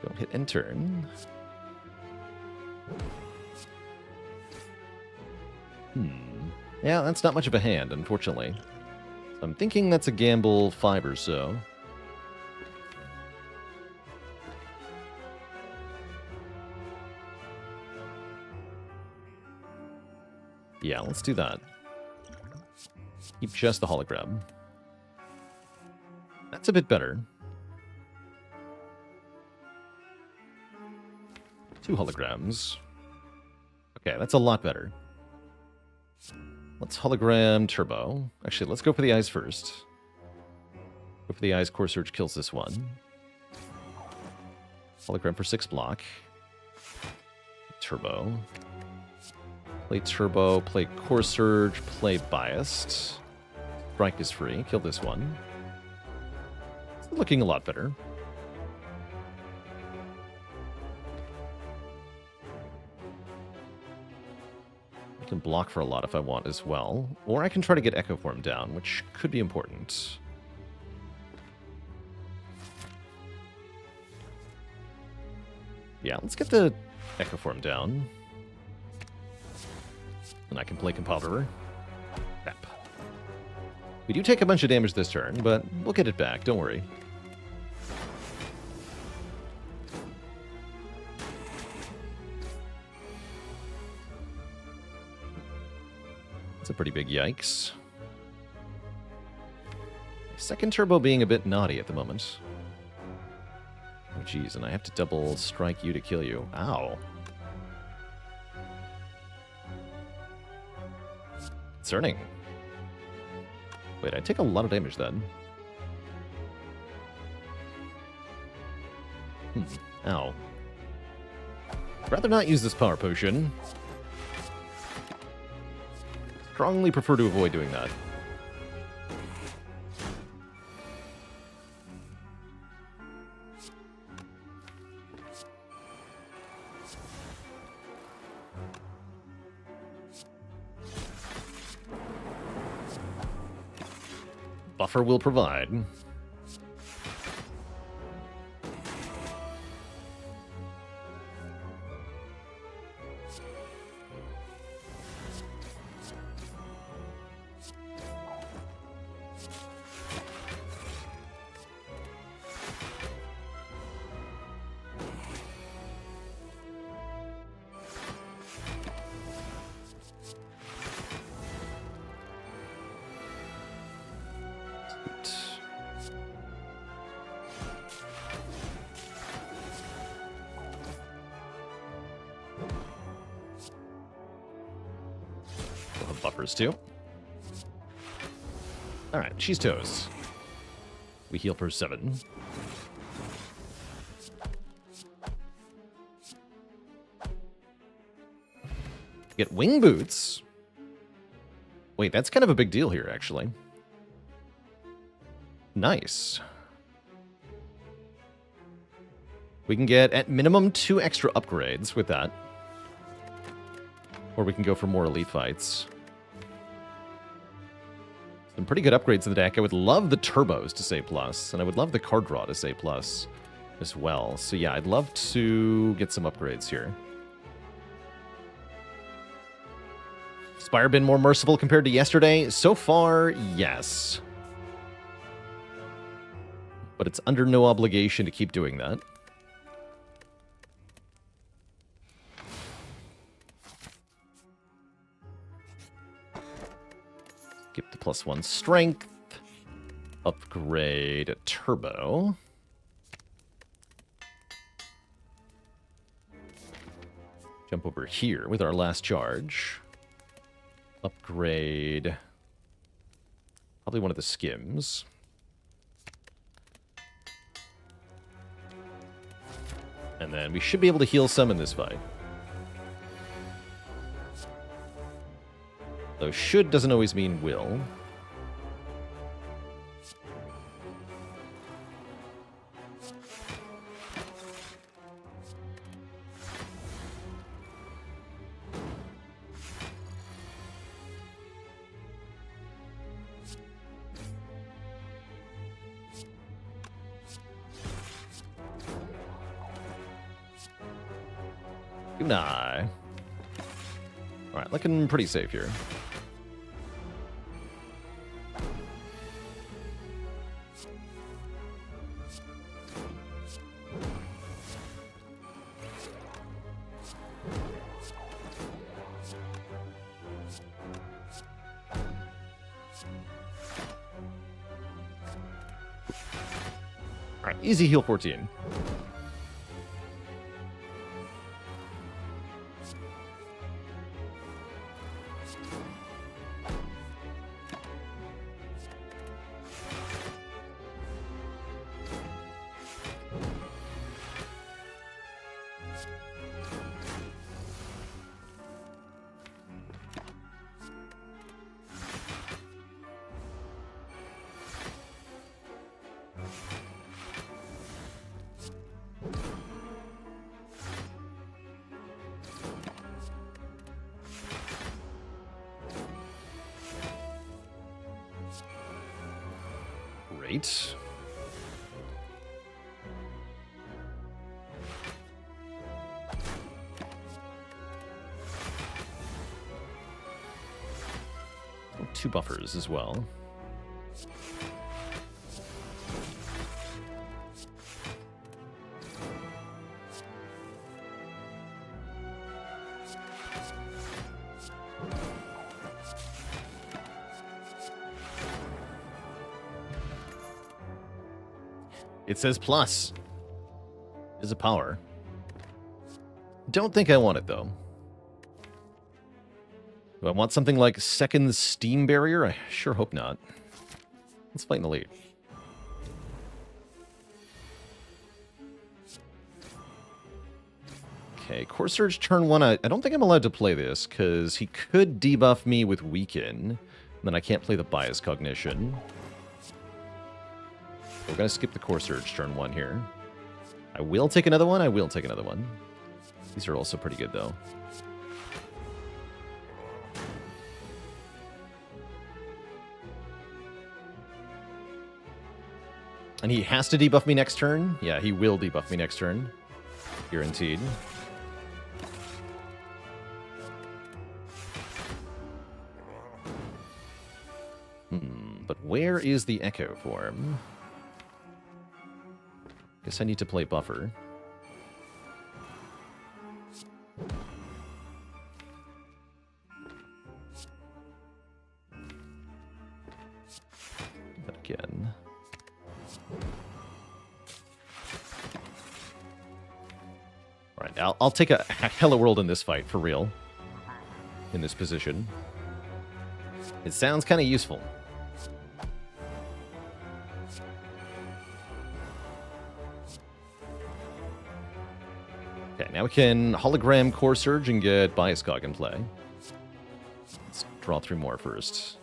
Don't hit end turn. Yeah, that's not much of a hand, unfortunately. So I'm thinking that's a gamble 5 or so. Yeah, let's do that. Keep just the hologram. That's a bit better. 2 holograms. Okay, that's a lot better. Let's hologram turbo. Actually, let's go for the eyes first. Go for the eyes. Core Surge kills this one. Hologram for 6 block. Turbo. Play Turbo, play Core Surge, play Biased. Strike is free. Kill this one. It's looking a lot better. I can block for a lot if I want as well. Or I can try to get Echo Form down, which could be important. Yeah, let's get the Echo Form down. And I can play Compoverer. Crap. We do take a bunch of damage this turn, but we'll get it back, don't worry. That's a pretty big yikes. Second turbo being a bit naughty at the moment. Oh geez, and I have to double strike you to kill you. Ow. Concerning. Wait, I take a lot of damage then. Ow. Rather not use this power potion. Strongly prefer to avoid doing that. Buffer will provide. Buffers too. Alright, she's toast. We heal for 7. Get wing boots. Wait, that's kind of a big deal here, actually. Nice. We can get, at minimum, 2 extra upgrades with that. Or we can go for more elite fights. Some pretty good upgrades in the deck. I would love the turbos to say plus, and I would love the card draw to say plus as well. So yeah, I'd love to get some upgrades here. Spire been more merciful compared to yesterday? So far, yes. But it's under no obligation to keep doing that. Get the +1 strength. Upgrade a turbo. Jump over here with our last charge. Upgrade probably one of the skims. And then we should be able to heal some in this fight. Though should doesn't always mean will. Good eye. Alright, looking pretty safe here. Alright, easy heal 14. Great. Oh, 2 buffers as well. It says plus. Is a power. Don't think I want it, though. Do I want something like second steam barrier? I sure hope not. Let's fight in the lead. Okay, Core Surge turn 1. I don't think I'm allowed to play this, because he could debuff me with Weaken. And then I can't play the Bias Cognition. We're going to skip the Core Surge turn 1 here. I will take another one. I will take another one. These are also pretty good, though. And he has to debuff me next turn? Yeah, he will debuff me next turn. Guaranteed. But where is the Echo form? Guess I need to play buffer. But again. Alright, I'll take a Hello World in this fight, for real. In this position. It sounds kind of useful. Okay, now we can Hologram Core Surge and get Bias Cog in play. Let's draw 3 more first.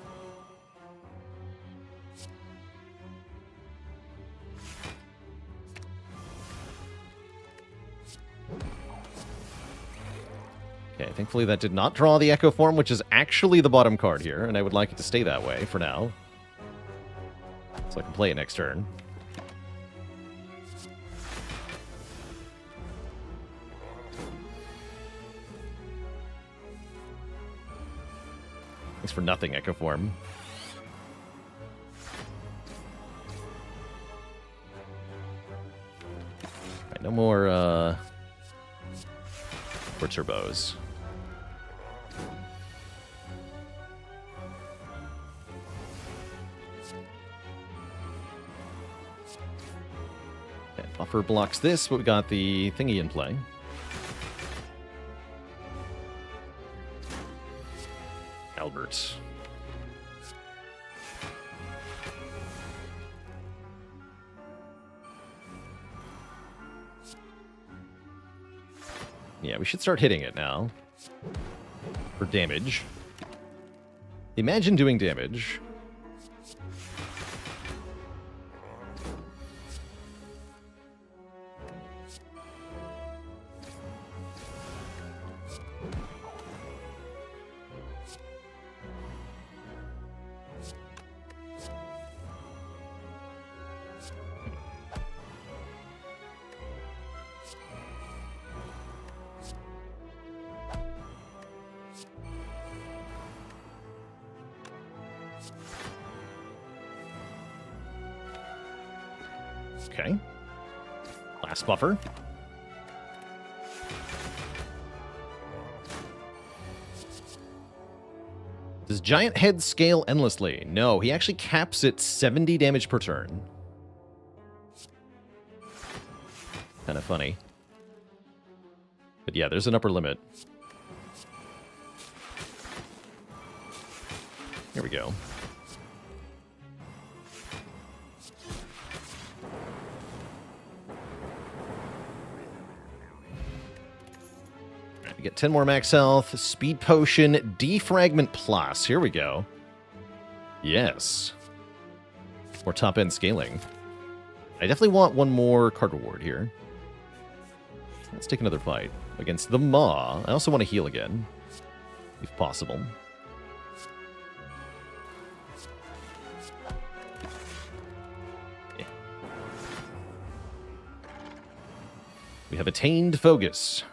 Okay, thankfully that did not draw the Echo form, which is actually the bottom card here, and I would like it to stay that way for now. So I can play it next turn. Thanks for nothing, Echo form. Right, no more turbos. Okay, buffer blocks this, but we got the thingy in play. Albert. Yeah, we should start hitting it now. For damage. Imagine doing damage. Okay. Last buffer. Does Giant Head scale endlessly? No, he actually caps at 70 damage per turn. Kind of funny. But yeah, there's an upper limit. Here we go. We get 10 more max health, speed potion, defragment plus. Here we go. Yes. More top end scaling. I definitely want one more card reward here. Let's take another fight against the Maw. I also want to heal again, if possible. We have attained focus.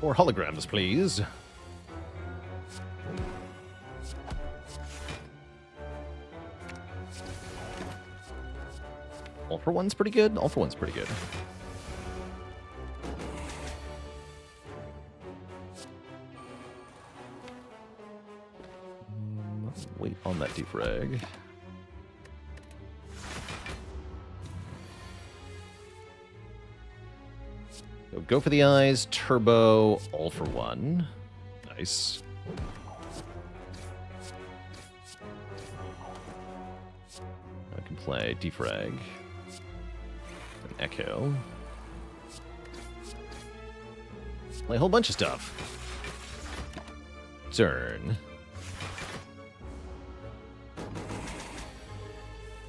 More holograms, please. All for one's pretty good. All for one's pretty good. Wait on that defrag. So go for the eyes, turbo, all for one. Nice. I can play defrag. An echo. Play a whole bunch of stuff. Turn.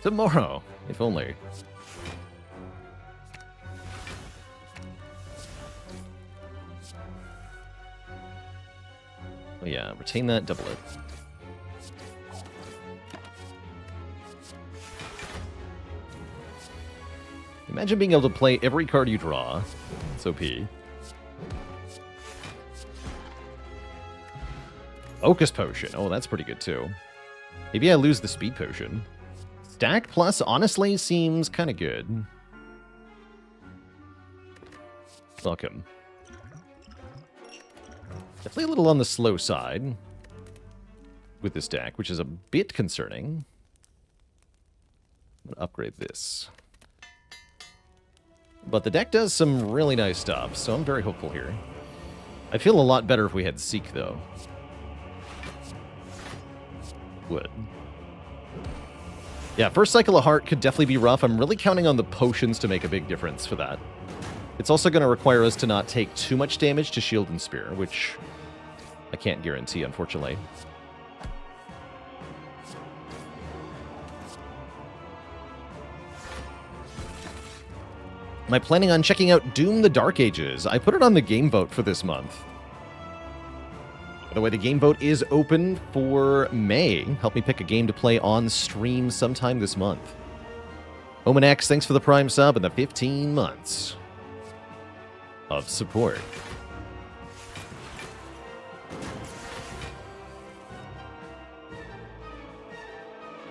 Tomorrow, if only. Oh yeah, retain that, double it. Imagine being able to play every card you draw. It's OP. Focus Potion. Oh, that's pretty good too. Maybe I lose the Speed Potion. Stack Plus honestly seems kind of good. Welcome. Definitely a little on the slow side with this deck, which is a bit concerning. I'm going to upgrade this. But the deck does some really nice stuff, so I'm very hopeful here. I feel a lot better if we had Seek, though. Would. Yeah, first cycle of Heart could definitely be rough. I'm really counting on the potions to make a big difference for that. It's also going to require us to not take too much damage to Shield and Spear, which I can't guarantee, unfortunately. Am I planning on checking out Doom the Dark Ages? I put it on the game vote for this month. By the way, the game vote is open for May. Help me pick a game to play on stream sometime this month. Omen X, thanks for the Prime sub and the 15 months of support.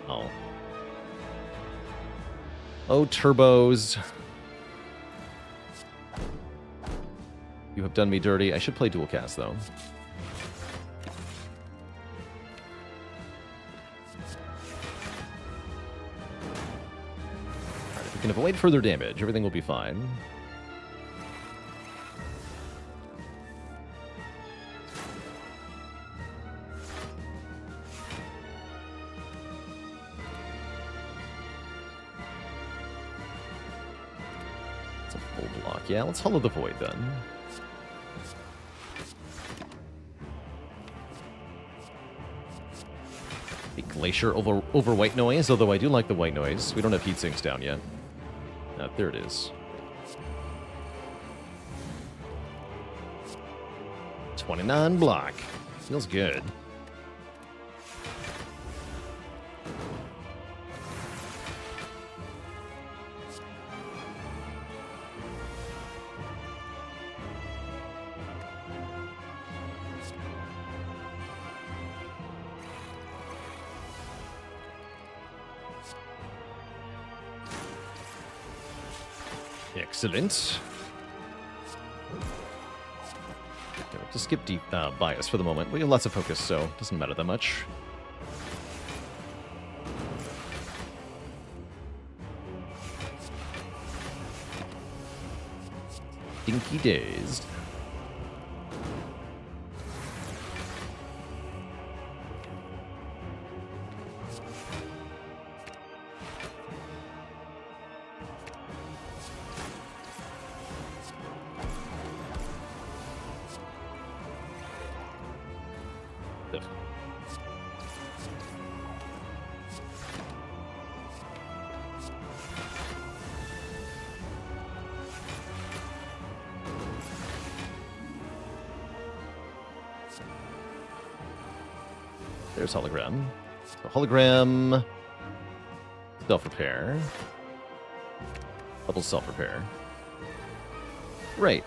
Oh. Oh, turbos. You have done me dirty. I should play dual cast, though. Alright, if we can avoid further damage, everything will be fine. It's a full block. Yeah, let's Hollow the Void, then. Glacier over White Noise, although I do like the White Noise. We don't have heat sinks down yet. There it is. 29 block. Feels good. Excellent. Okay, we'll just skip deep bias for the moment. We have lots of focus, so it doesn't matter that much. Dinky Dazed. There's hologram. So hologram, self-repair, double self-repair. Right.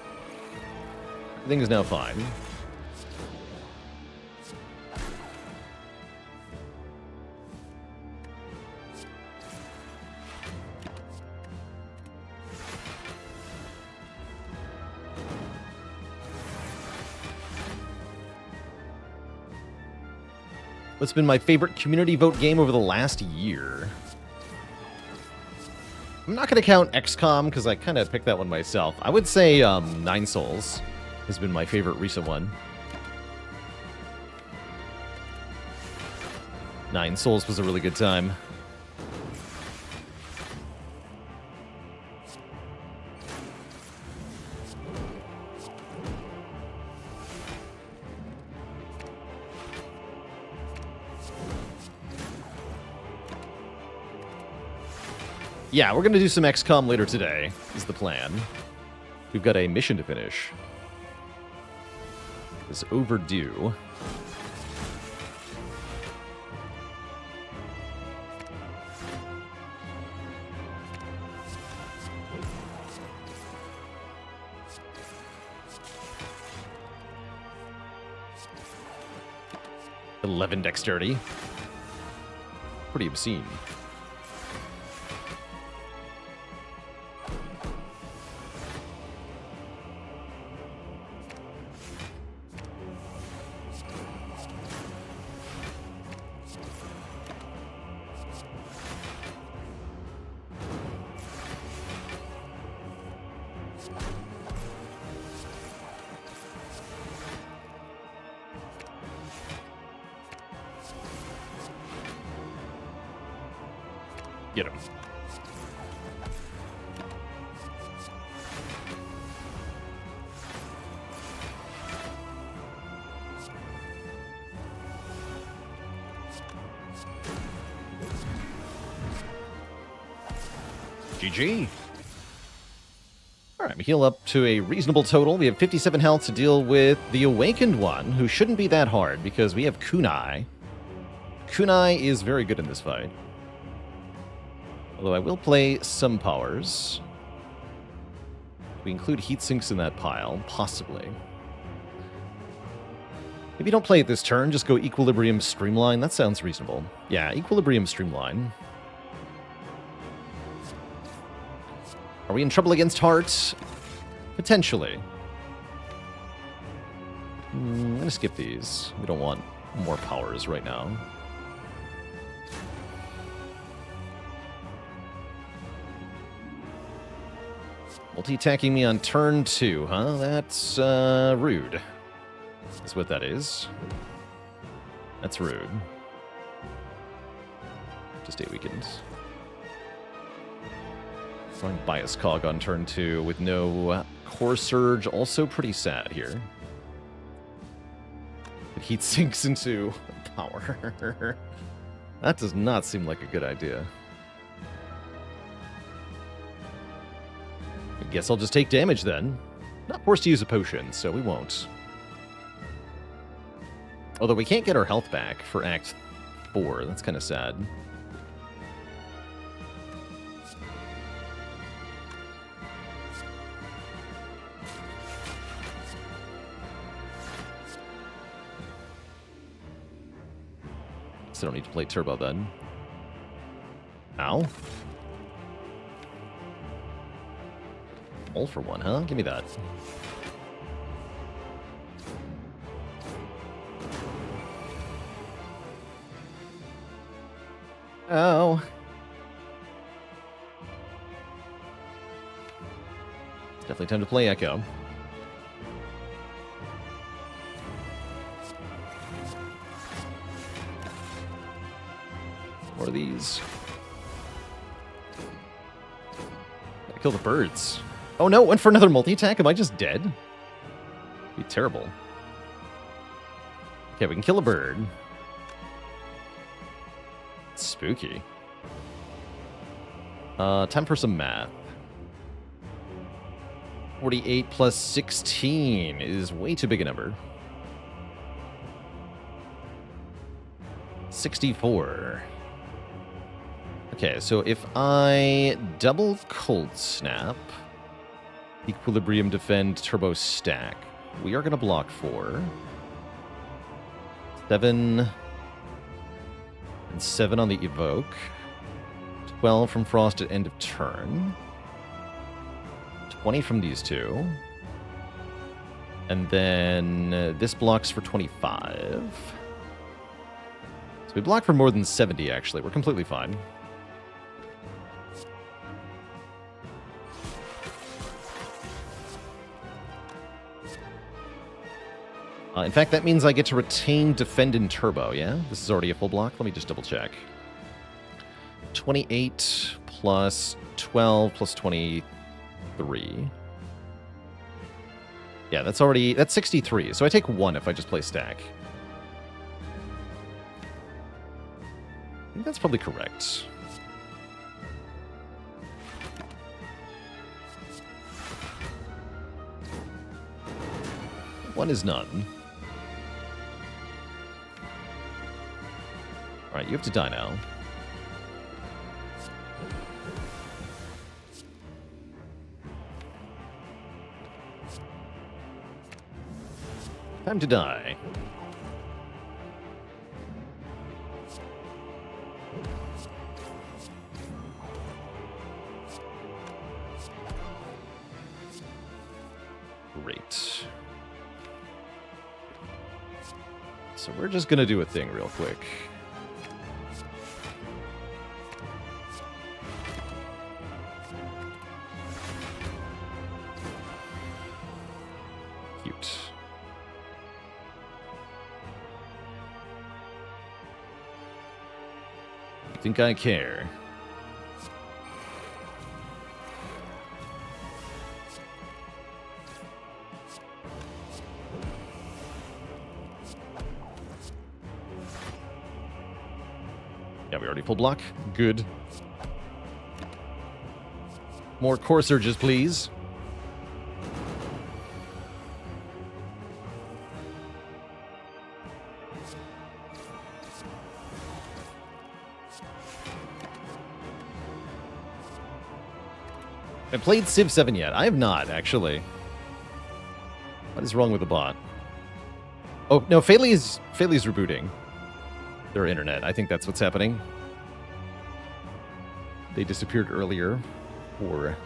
Everything is now fine. What's been my favorite community vote game over the last year? I'm not going to count XCOM because I kind of picked that one myself. I would say Nine Souls has been my favorite recent one. Nine Souls was a really good time. Yeah, we're going to do some XCOM later today, is the plan. We've got a mission to finish. It's overdue. (11 dexterity. Pretty obscene. Get him. GG. Alright, we heal up to a reasonable total. We have 57 health to deal with the Awakened one, who shouldn't be that hard because we have Kunai. Kunai is very good in this fight. Although I will play some powers. We include heat sinks in that pile, possibly. Maybe don't play it this turn, just go Equilibrium Streamline. That sounds reasonable. Yeah, Equilibrium Streamline. Are we in trouble against Heart? Potentially. I'm going to skip these. We don't want more powers right now. Multi-attacking me on turn 2, huh? That's rude. That's what that is. That's rude. Just 8 weekends. Throwing Bias Cog on turn 2 with no Core Surge. Also pretty sad here. It heat sinks into power. That does not seem like a good idea. Guess I'll just take damage then. Not forced to use a potion, so we won't. Although we can't get our health back for Act 4. That's kind of sad. So I don't need to play Turbo then. Ow. All for one, huh? Give me that. Oh. It's definitely time to play Echo. What are these? Gotta kill the birds. Oh no, went for another multi-attack? Am I just dead? Be terrible. Okay, we can kill a bird. Spooky. Time for some math. 48 plus 16 is way too big a number. 64. Okay, so if I double Cold Snap, Equilibrium Defend, Turbo Stack, we are going to block 4. 7 and 7 on the Evoke. 12 from Frost at end of turn. 20 from these two. And then this blocks for 25. So we block for more than 70, actually. We're completely fine. In fact, that means I get to retain Defend and Turbo, yeah? This is already a full block. Let me just double check. 28 plus 12 plus 23. Yeah, that's 63. So I take 1 if I just play stack. I think that's probably correct. One is none. Alright, you have to die now. Time to die. Great. So we're just gonna do a thing real quick. Cute. You think I care? Yeah, we already full block. Good. More core surges, please. I played Civ 7 yet. I have not, actually. What is wrong with the bot? Oh, no, Failey's rebooting their internet. I think that's what's happening. They disappeared earlier for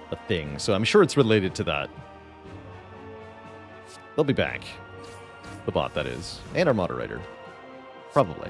a thing, so I'm sure it's related to that. They'll be back. The bot, that is. And our moderator. Probably.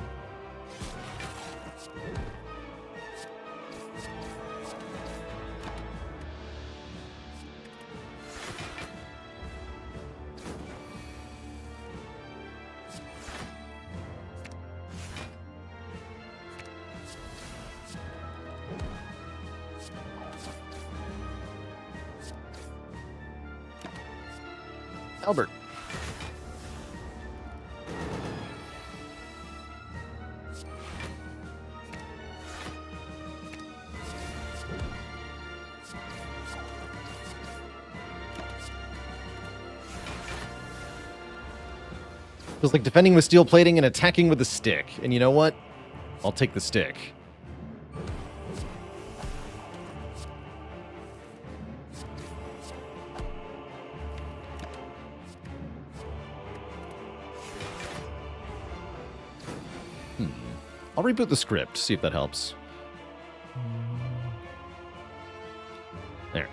Albert. Feels like defending with steel plating and attacking with a stick. And you know what? I'll take the stick. I'll reboot the script, see if that helps. There.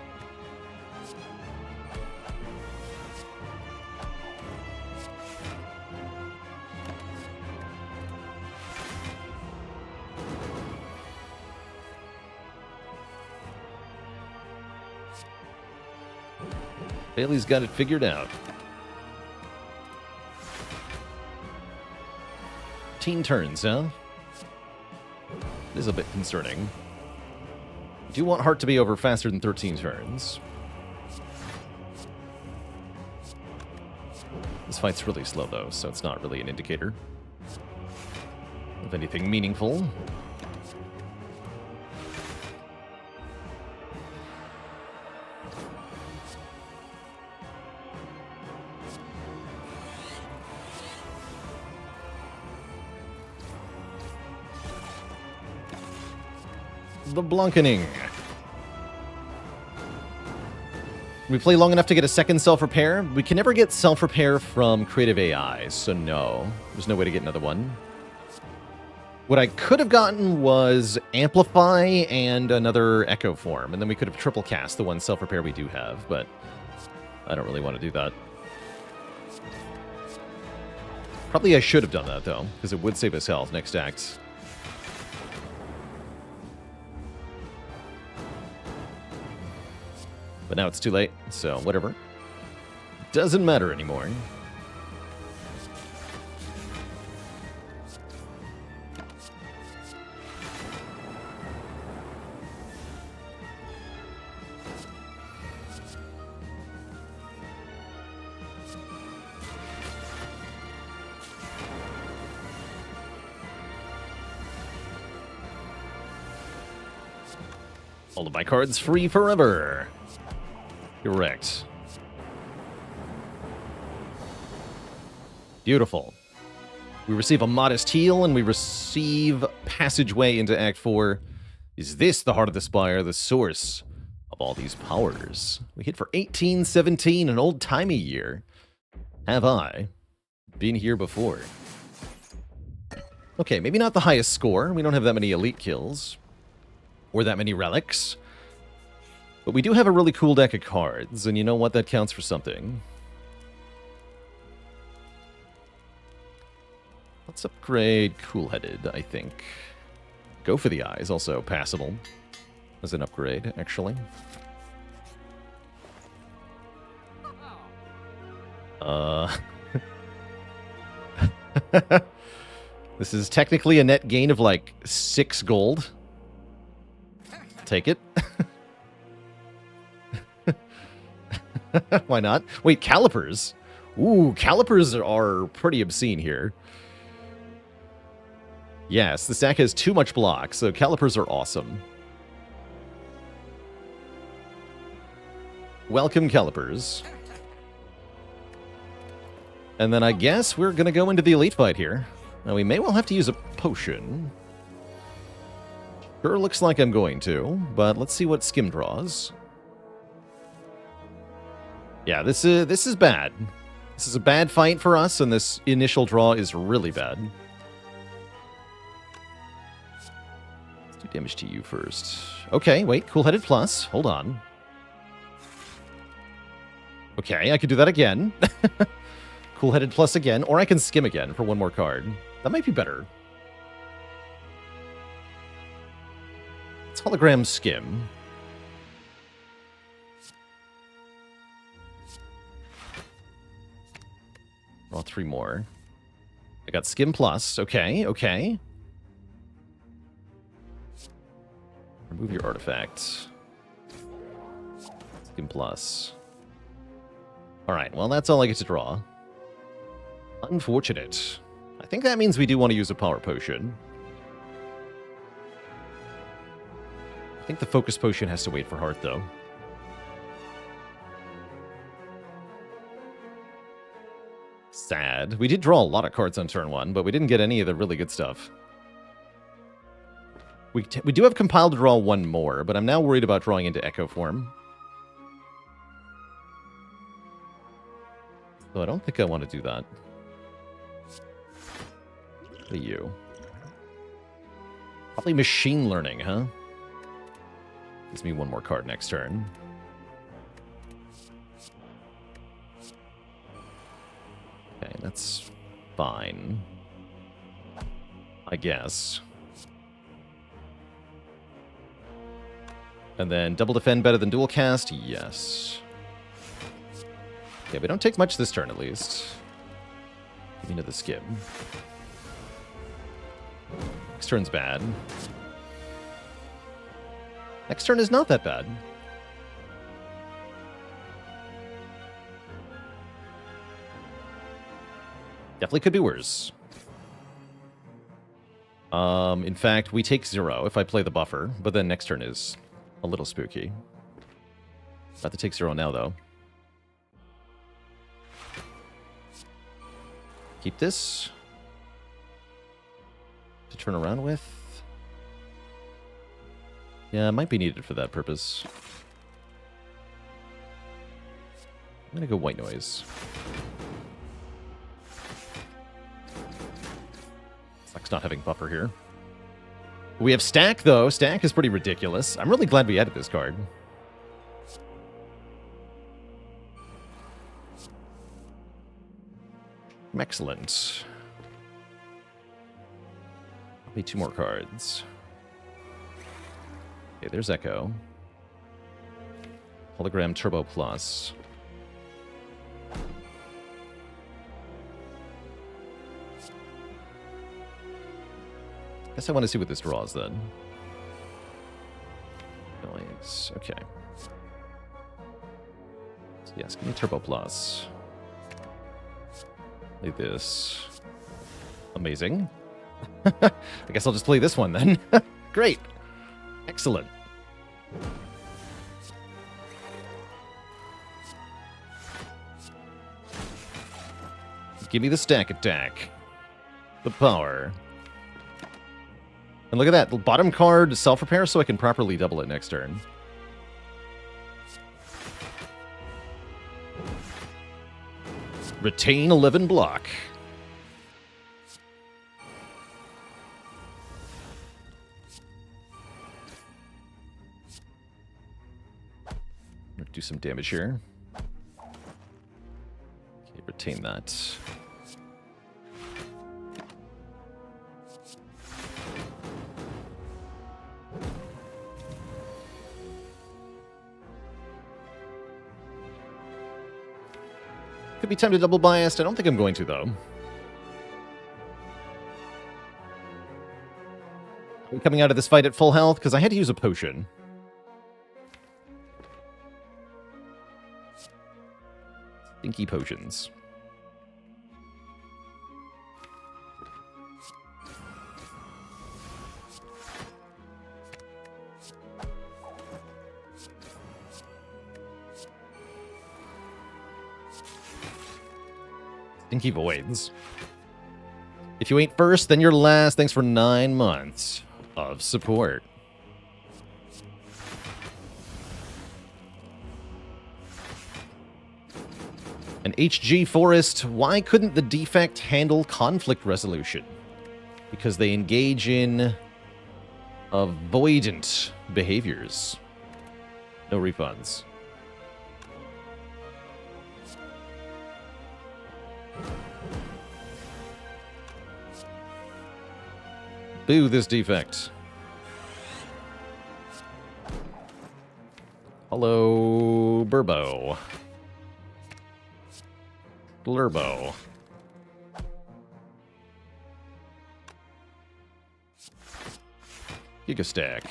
Bailey's got it figured out. 13 turns, huh? It is a bit concerning. I do want Heart to be over faster than 13 turns. This fight's really slow, though, so it's not really an indicator of anything meaningful. the Blankening. We play long enough to get a second self-repair. We can never get self-repair from creative AI, so no. There's no way to get another one. What I could have gotten was Amplify and another Echo Form, and then we could have triple cast the one self-repair we do have, but I don't really want to do that. Probably I should have done that, though, because it would save us health next act. But now it's too late, so whatever. Doesn't matter anymore. All of my cards free forever. Correct. Beautiful. We receive a modest heal, and we receive passageway into Act 4. Is this the heart of the Spire, the source of all these powers? We hit for 1817, an old-timey year. Have I been here before? Okay, maybe not the highest score. We don't have that many elite kills. Or that many relics. But we do have a really cool deck of cards, and you know what? That counts for something. Let's upgrade Cool-Headed, I think. Go for the Eyes, also passable as an upgrade, actually. This is technically a net gain of like 6 gold. Take it. Why not? Wait, calipers. Ooh, calipers are pretty obscene here. Yes, the stack has too much block, so calipers are awesome. Welcome, calipers. And then I guess we're going to go into the elite fight here. Now, we may well have to use a potion. Sure looks like I'm going to, but let's see what Skim draws. Yeah, this is bad. This is a bad fight for us, and this initial draw is really bad. Let's do damage to you first. Okay, wait, Cool-Headed Plus. Hold on. Okay, I could do that again. Cool-Headed Plus again, or I can Skim again for one more card. That might be better. Let's hologram Skim. Draw 3 more. I got Skim Plus. Okay, okay. Remove your artifact. Skim Plus. Alright, well, that's all I get to draw. Unfortunate. I think that means we do want to use a power potion. I think the focus potion has to wait for heart, though. Sad. We did draw a lot of cards on turn 1, but we didn't get any of the really good stuff. We do have compiled to draw 1 more, but I'm now worried about drawing into Echo Form. So I don't think I want to do that. What are you? Probably machine learning, huh? Gives me 1 more card next turn. Okay, that's fine. I guess. And then double defend better than dual cast? Yes. Yeah, we don't take much this turn, at least. Give me another Skim. Next turn's bad. Next turn is not that bad. Definitely could be worse. In fact, we take 0 if I play the buffer, but then next turn is a little spooky. About to take 0 now, though. Keep this. To turn around with. Yeah, it might be needed for that purpose. I'm gonna go white noise. Sucks not having buffer here. We have stack, though. Stack is pretty ridiculous. I'm really glad we added this card. Excellent. Maybe 2 more cards. Okay, there's Echo. Hologram Turbo Plus. Guess I want to see what this draws then. Noise. Okay. So yes, give me Turbo Plus. Play this. Amazing. I guess I'll just play this one then. Great. Excellent. Give me the stack attack. The power. And look at that. The bottom card, self-repair, so I can properly double it next turn. Retain 11 block. Do some damage here. Okay, retain that. Could be time to double biased. I don't think I'm going to, though. Are we coming out of this fight at full health? Because I had to use a potion. Stinky potions. Stinky voids. If you ain't first, then you're last. Thanks for 9 months of support. An HG Forest, why couldn't the defect handle conflict resolution? Because they engage in avoidant behaviors. No refunds. Boo this defect. Hello, Burbo. Blurbo. Gigastack.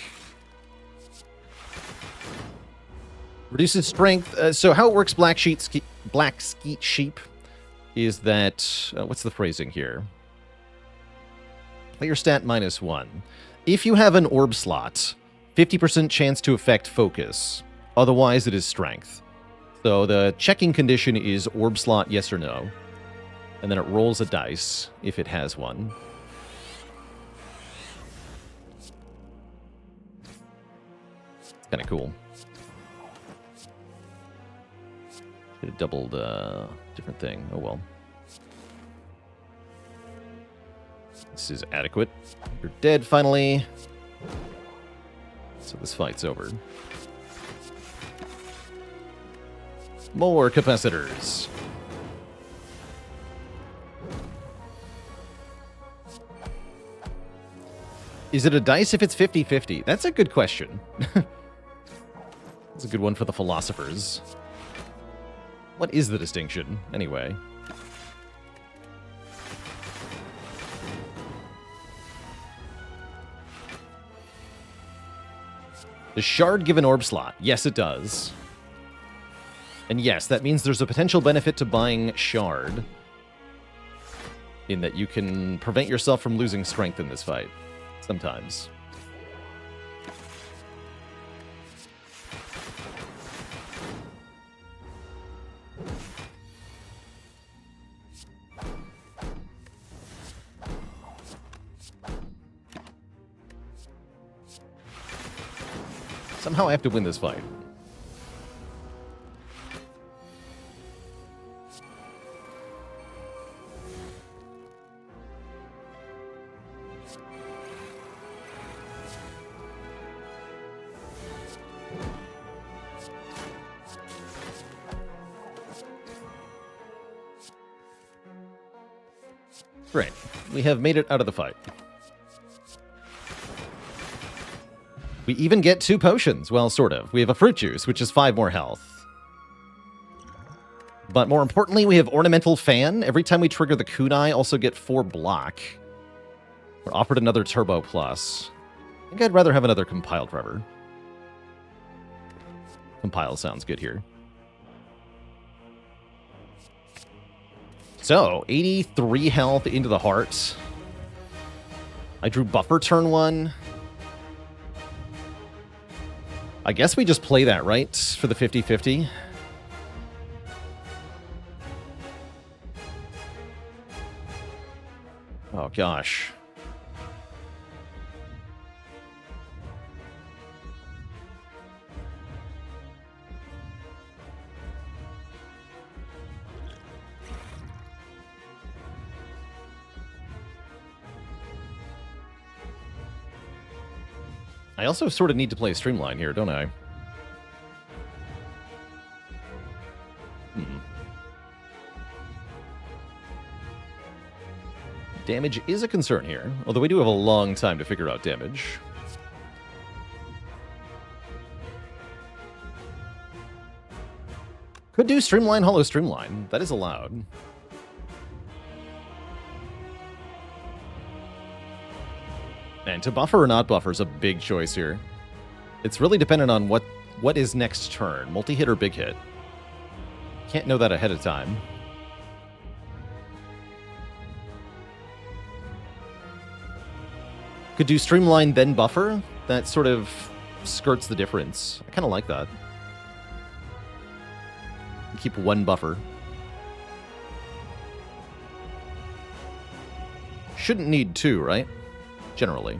Reduces strength. So how it works, Black Skeet Sheep, is that... what's the phrasing here? Player stat -1. If you have an orb slot, 50% chance to affect focus. Otherwise, it is strength. So the checking condition is orb slot, yes or no. And then it rolls a dice, if it has one. It's kind of cool. Should have doubled a different thing. Oh well. This is adequate. You're dead, finally. So this fight's over. More capacitors. Is it a dice if it's 50-50? That's a good question. That's a good one for the philosophers. What is the distinction, anyway? Does Shard give an orb slot? Yes, it does. And yes, that means there's a potential benefit to buying Shard, in that you can prevent yourself from losing strength in this fight. Sometimes. Somehow I have to win this fight. Great. We have made it out of the fight. We even get 2 potions. Well, sort of. We have a fruit juice, which is 5 more health. But more importantly, we have Ornamental Fan. Every time we trigger the kunai, also get 4 block. We're offered another Turbo Plus. I think I'd rather have another Compile Driver. Compile sounds good here. So, 83 health into the heart. I drew buffer turn 1. I guess we just play that, right? For the 50-50. Oh, gosh. I also sort of need to play Streamline here, don't I? Damage is a concern here, although we do have a long time to figure out damage. Could do Streamline, Hollow Streamline. That is allowed. And to buffer or not buffer is a big choice here. It's really dependent on what is next turn, multi-hit or big hit. Can't know that ahead of time. Could do Streamline, then buffer. That sort of skirts the difference. I kind of like that. Keep 1 buffer. Shouldn't need 2, right? Generally.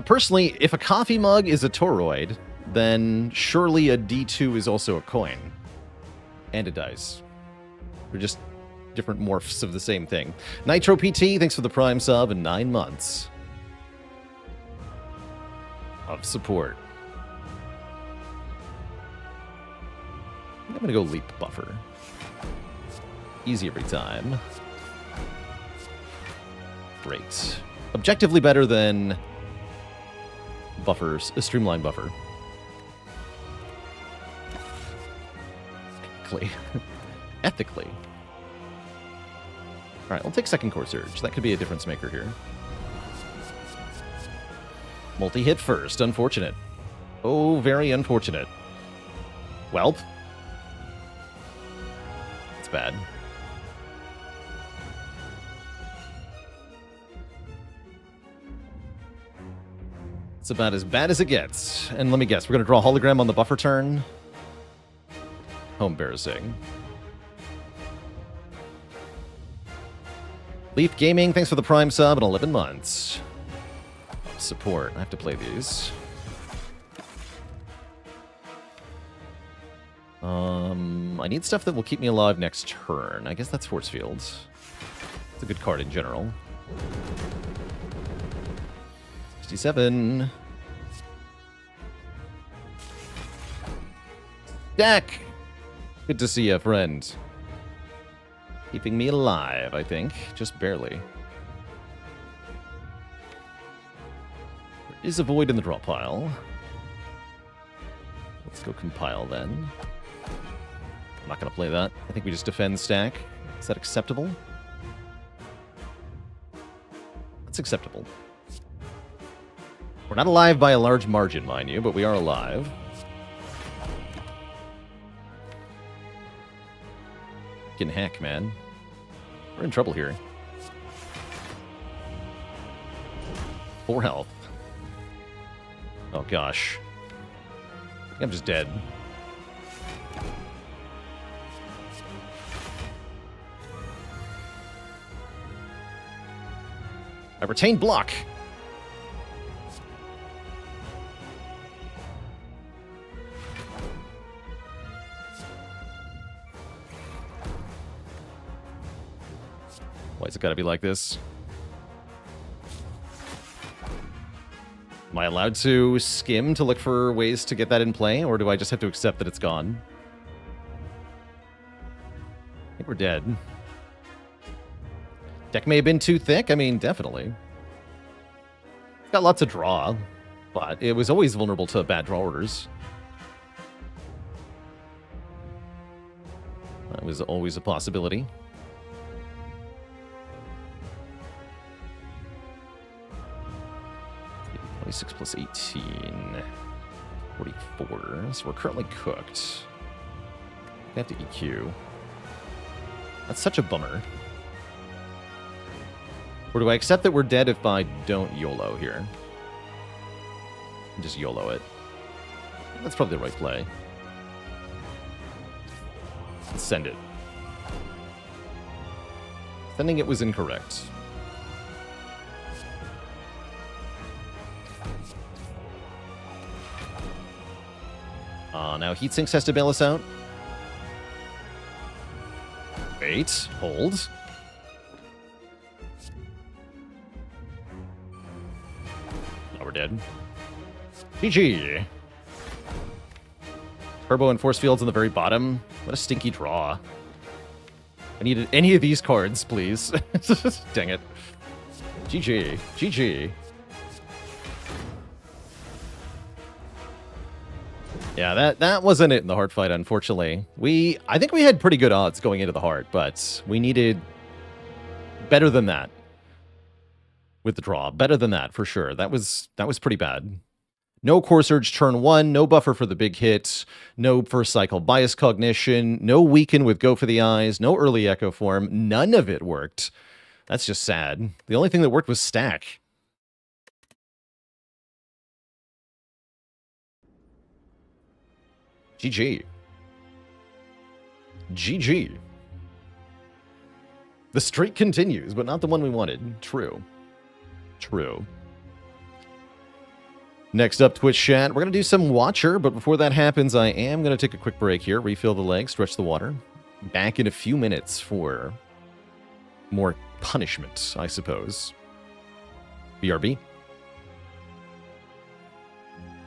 Personally, if a coffee mug is a toroid, then surely a D2 is also a coin. And a dice. They're just different morphs of the same thing. Nitro PT, thanks for the Prime sub and 9 months of support. I'm going to go Leap Buffer. Easy every time. Great. Objectively better than buffers, a Streamline Buffer. Ethically. Alright, we'll take second Core Surge. That could be a difference maker here. Multi-hit first. Unfortunate. Oh, very unfortunate. Welp. It's bad. It's about as bad as it gets. And let me guess, we're going to draw a hologram on the buffer turn. How embarrassing. Leaf Gaming, thanks for the Prime sub and 11 months. Support. I have to play these. I need stuff that will keep me alive next turn. I guess that's Force Field. It's a good card in general. 67. Stack! Good to see you, friend. Keeping me alive, I think. Just barely. There is a void in the draw pile. Let's go compile then. I'm not going to play that. I think we just defend stack. Is that acceptable? That's acceptable. We're not alive by a large margin, mind you, but we are alive. Can hack, man. We're in trouble here. 4 health. Oh gosh. I think I'm just dead. I retained block. Why's it gotta be like this? Am I allowed to skim to look for ways to get that in play, or do I just have to accept that it's gone? I think we're dead. Deck may have been too thick. I mean, definitely. It's got lots of draw, but it was always vulnerable to bad draw orders. That was always a possibility. +6 plus 18. 44. So we're currently cooked. I have to EQ. That's such a bummer. Or do I accept that we're dead if I don't YOLO here? Just YOLO it. That's probably the right play. Let's send it. Sending it was incorrect. Now Heatsinks has to bail us out. Wait, hold. Now we're dead. GG. Turbo and force fields on the very bottom. What a stinky draw. I needed any of these cards, please. Dang it. GG. GG. Yeah, that wasn't it in the heart fight, unfortunately. I think we had pretty good odds going into the heart, but we needed better than that with the draw. Better than that, for sure. That was pretty bad. No Core Surge turn 1, no buffer for the big hit, no first cycle bias cognition, no weaken with Go for the Eyes, no early Echo Form. None of it worked. That's just sad. The only thing that worked was stack. GG. GG. The streak continues, but not the one we wanted. True. True. Next up, Twitch chat. We're going to do some Watcher, but before that happens, I am going to take a quick break here, refill the leg, stretch the water. Back in a few minutes for more punishment, I suppose. BRB.